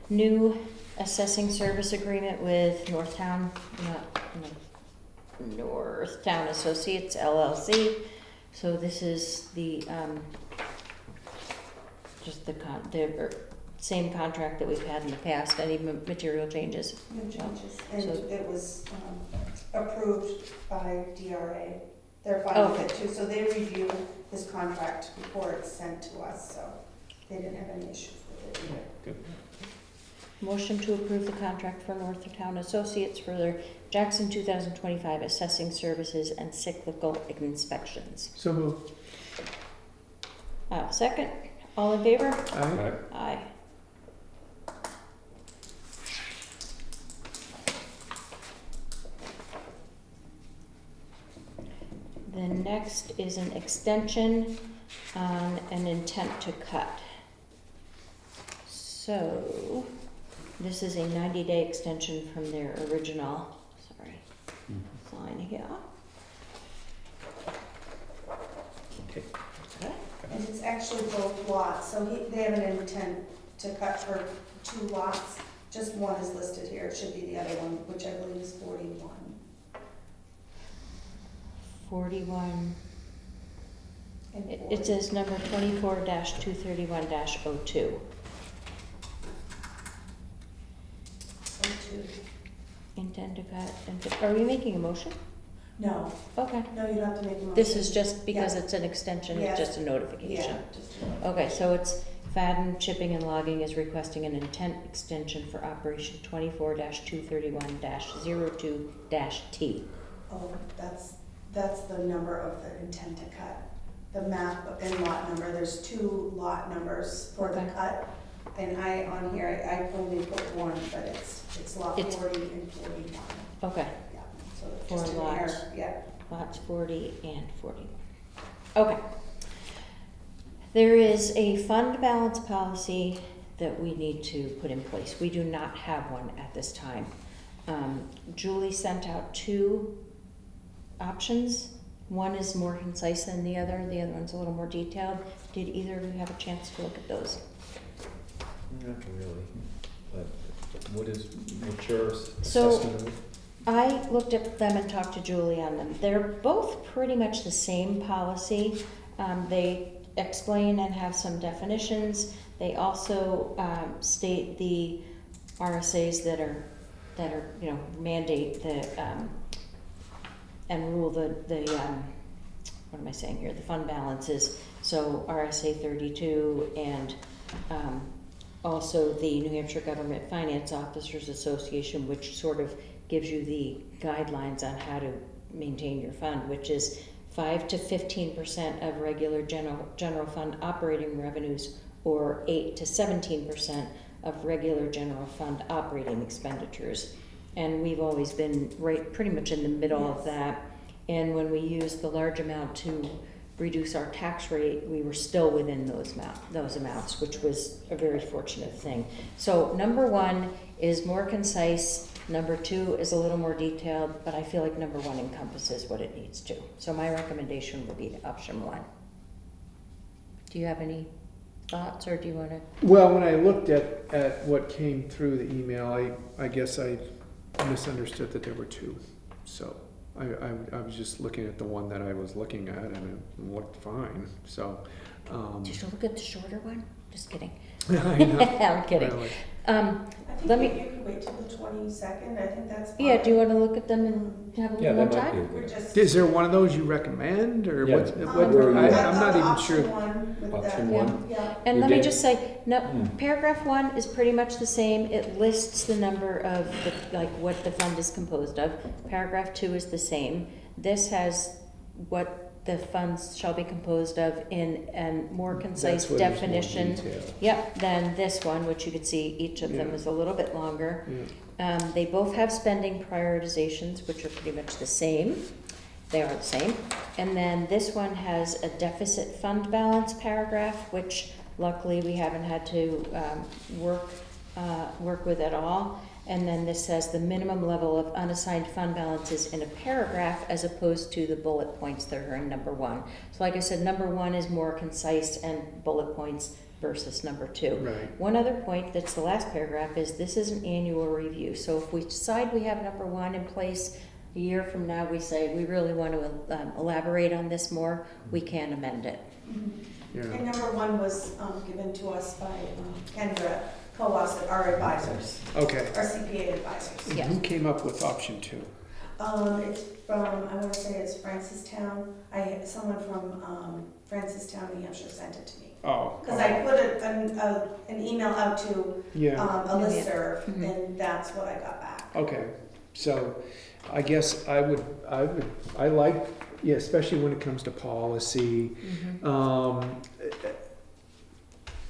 Speaker 1: new assessing service agreement with Northtown Associates LLC. So this is the just the same contract that we've had in the past. Any material changes?
Speaker 19: No changes, and
Speaker 1: So-
Speaker 19: it was approved by DRA. They're fine with it too, so they review this contract before it's sent to us, so they didn't have any issues with it.
Speaker 8: Good.
Speaker 1: Motion to approve the contract for Northtown Associates for their Jackson 2025 assessing services and cyclical inspections.
Speaker 2: So moved.
Speaker 1: Second, all in favor?
Speaker 2: Aye.
Speaker 1: Aye. The next is an extension on an intent to cut. So, this is a 90-day extension from their original, sign here.
Speaker 8: Okay.
Speaker 1: Okay.
Speaker 19: And it's actually both lots, so they have an intent to cut for 2 lots. Just one is listed here, it should be the other one, which I believe is 41.
Speaker 1: 41.
Speaker 19: And
Speaker 1: It says number 24-231-02.
Speaker 19: 42.
Speaker 1: Intend to cut, are we making a motion?
Speaker 19: No.
Speaker 1: Okay.
Speaker 19: No, you don't have to make a motion.
Speaker 1: This is just because
Speaker 19: Yeah.
Speaker 1: it's an extension,
Speaker 19: Yeah.
Speaker 1: it's just a notification.
Speaker 19: Yeah, just a notification.
Speaker 1: Okay, so it's Fadden Chipping and Logging is requesting an intent extension for Operation 24-231-02-T.
Speaker 19: Oh, that's That's the number of the intent to cut. The map and lot number, there's 2 lot numbers for the
Speaker 1: Okay.
Speaker 19: cut. And on here, I only put 1, but it's lot 40 and 41.
Speaker 1: Okay,
Speaker 19: Yeah, so
Speaker 1: Four
Speaker 19: just an
Speaker 1: lots.
Speaker 19: error, yeah.
Speaker 1: lots 40 and 41. Okay. There is a fund balance policy that we need to put in place. We do not have one at this time. Julie sent out 2 options. One is more concise than the other one's a little more detailed. Did either of you have a chance to look at those?
Speaker 8: Not really, but what's your
Speaker 1: So-
Speaker 8: assessment of it?
Speaker 1: I looked at them and talked to Julie on them. They're both pretty much the same policy. They explain and have some definitions. They also state the RSAs that are mandate the and rule the what am I saying here? The fund balances. So RSA 32 and also the New Hampshire Government Finance Officers Association, which sort of gives you the guidelines on how to maintain your fund, which is 5 to 15% of regular general fund operating revenues, or 8 to 17% of regular general fund operating expenditures. And we've always been pretty much in the middle of that. And when we used the large amount to reduce our tax rate, we were still within those amounts, which was a very fortunate thing. So number 1 is more concise. Number 2 is a little more detailed, but I feel like number 1 encompasses what it needs to. So my recommendation would be option 1. Do you have any thoughts, or do you want to?
Speaker 2: Well, when I looked at what came through the email, I guess I misunderstood that there were 2. So I was just looking at the one that I was looking at, and it looked fine. So
Speaker 1: Did you look at the shorter one? Just kidding.
Speaker 2: I know.
Speaker 1: I'm kidding.
Speaker 2: Really.
Speaker 19: I think you could wait till the 22nd, I think that's fine.
Speaker 1: Yeah, do you want to look at them and have a little more time?
Speaker 19: We're just.
Speaker 2: Is there one of those you recommend, or
Speaker 8: Yeah.
Speaker 2: what's? I'm not even sure.
Speaker 8: Option 1?
Speaker 19: Yeah.
Speaker 1: And
Speaker 8: You
Speaker 1: let me
Speaker 8: did?
Speaker 1: just say, no, paragraph 1 is pretty much the same. It lists the number of what the fund is composed of. Paragraph 2 is the same. This has what the funds shall be composed of in a more concise
Speaker 2: That's what is more
Speaker 1: definition.
Speaker 2: detailed.
Speaker 1: Yep, than this one, which you can see each of them
Speaker 2: Yeah.
Speaker 1: is a little bit longer.
Speaker 2: Yeah.
Speaker 1: They both have spending prioritizations, which are pretty much the same. They are the same. And then this one has a deficit fund balance paragraph, which luckily we haven't had to work with at all. And then this says the minimum level of unassigned fund balances in a paragraph as opposed to the bullet points that are in number 1. So like I said, number 1 is more concise and bullet points versus number 2.
Speaker 2: Right.
Speaker 1: One other point that's the last paragraph is this is an annual review. So if we decide we have number 1 in place, a year from now we say we really want to elaborate on this more, we can amend it.
Speaker 2: Yeah.
Speaker 19: And number 1 was given to us by Kendra Coas, our advisors.
Speaker 2: Okay.
Speaker 19: Our CPA advisors.
Speaker 2: And who came up with option 2?
Speaker 19: It's from, I want to say it's Francistown. Someone from Francistown, New Hampshire sent it to me.
Speaker 2: Oh.
Speaker 19: Because I put an email out to a listserv,
Speaker 1: Mm-hmm.
Speaker 19: and that's what I got back.
Speaker 2: Okay, so I guess I like, especially when it comes to policy.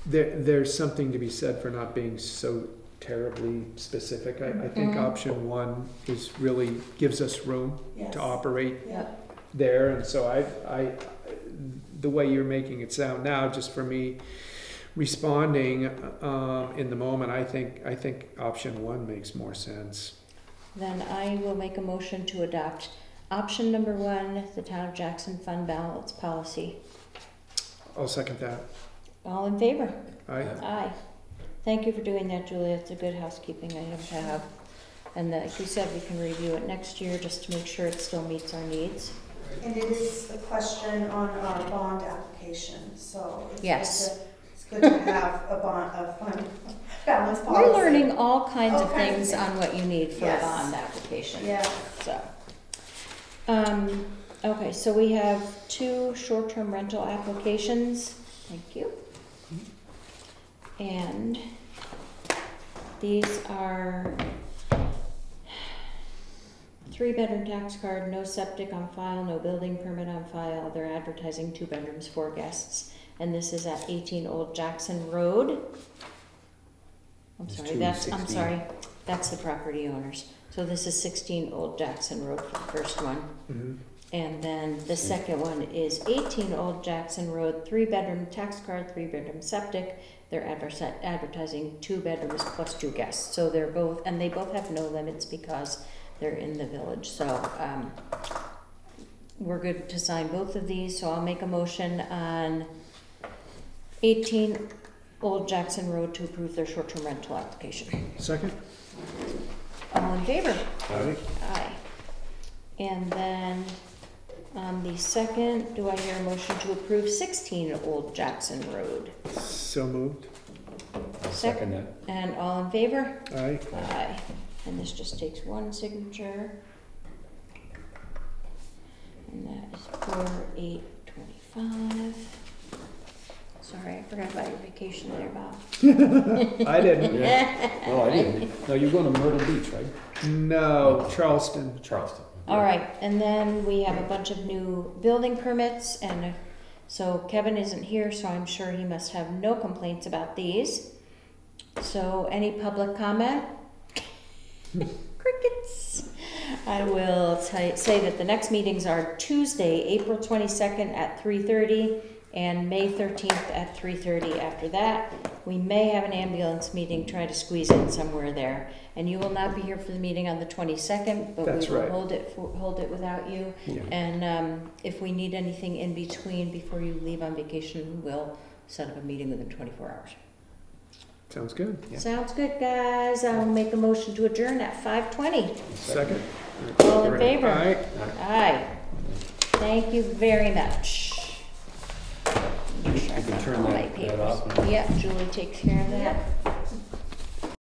Speaker 2: There's something to be said for not being so terribly specific. I think option 1 is really gives us room to operate there, and so I the way you're making it sound now, just for me responding in the moment, I think option 1 makes more sense.
Speaker 1: Then I will make a motion to adopt option number 1, the Town of Jackson fund balance policy.
Speaker 2: I'll second that.
Speaker 1: All in favor?
Speaker 2: Aye.
Speaker 1: Aye. Thank you for doing that, Julia. It's a good housekeeping item to have. And like you said, we can review it next year just to make sure it still meets our needs.
Speaker 19: And it is a question on our bond application, so
Speaker 1: Yes.
Speaker 19: it's good to have a fund balance policy.
Speaker 1: We're learning all kinds
Speaker 19: All
Speaker 1: of
Speaker 19: kinds of
Speaker 1: things on what you need for
Speaker 19: Yes.
Speaker 1: a bond application.
Speaker 19: Yeah.
Speaker 1: So, okay, so we have 2 short-term rental applications. Thank you. And these are 3-bedroom tax card, no septic on file, no building permit on file. They're advertising 2 bedrooms, 4 guests. And this is at 18 Old Jackson Road. I'm
Speaker 2: It's
Speaker 1: sorry,
Speaker 2: 216.
Speaker 1: that's the property owners. So this is 16 Old Jackson Road for the first one.
Speaker 2: Mhm.
Speaker 1: And then the second one is 18 Old Jackson Road, 3-bedroom tax card, 3-bedroom septic. They're advertising 2 bedrooms plus 2 guests. So they're both, and they both have no limits because they're in the village. So we're good to sign both of these. So I'll make a motion on 18 Old Jackson Road to approve their short-term rental application.
Speaker 2: Second?
Speaker 1: All in favor?
Speaker 2: Aye.
Speaker 1: Aye. And then on the second, do I hear a motion to approve 16 Old Jackson Road?
Speaker 2: So moved.
Speaker 8: Second that.
Speaker 1: And all in favor?
Speaker 2: Aye.
Speaker 1: Aye. And this just takes one signature. And that is 4/8/25. Sorry, I forgot about your vacation there, Bob.
Speaker 2: I didn't.
Speaker 8: Yeah. No, I didn't. No, you're going to Myrtle Beach, right?
Speaker 2: No, Charleston.
Speaker 8: Charleston.
Speaker 1: All right, and then we have a bunch of new building permits, and so Kevin isn't here, so I'm sure he must have no complaints about these. So any public comment? Crickets. I will say that the next meetings are Tuesday, April 22nd at 3:30 and May 13th at 3:30. After that, we may have an ambulance meeting, try to squeeze in somewhere there. And you will not be here for the meeting on the 22nd, but
Speaker 2: That's
Speaker 1: we will
Speaker 2: right.
Speaker 1: hold it without you.
Speaker 2: Yeah.
Speaker 1: And if we need anything in between before you leave on vacation, we'll set up a meeting within 24 hours.
Speaker 2: Sounds good.
Speaker 1: Sounds good, guys. I will make a motion to adjourn at 5:20.
Speaker 2: Second?
Speaker 1: All in favor?
Speaker 2: Aye.
Speaker 1: Aye. Thank you very much.
Speaker 8: You can turn
Speaker 1: All my
Speaker 8: that
Speaker 1: papers.
Speaker 8: off.
Speaker 1: Yep, Julie takes care of that.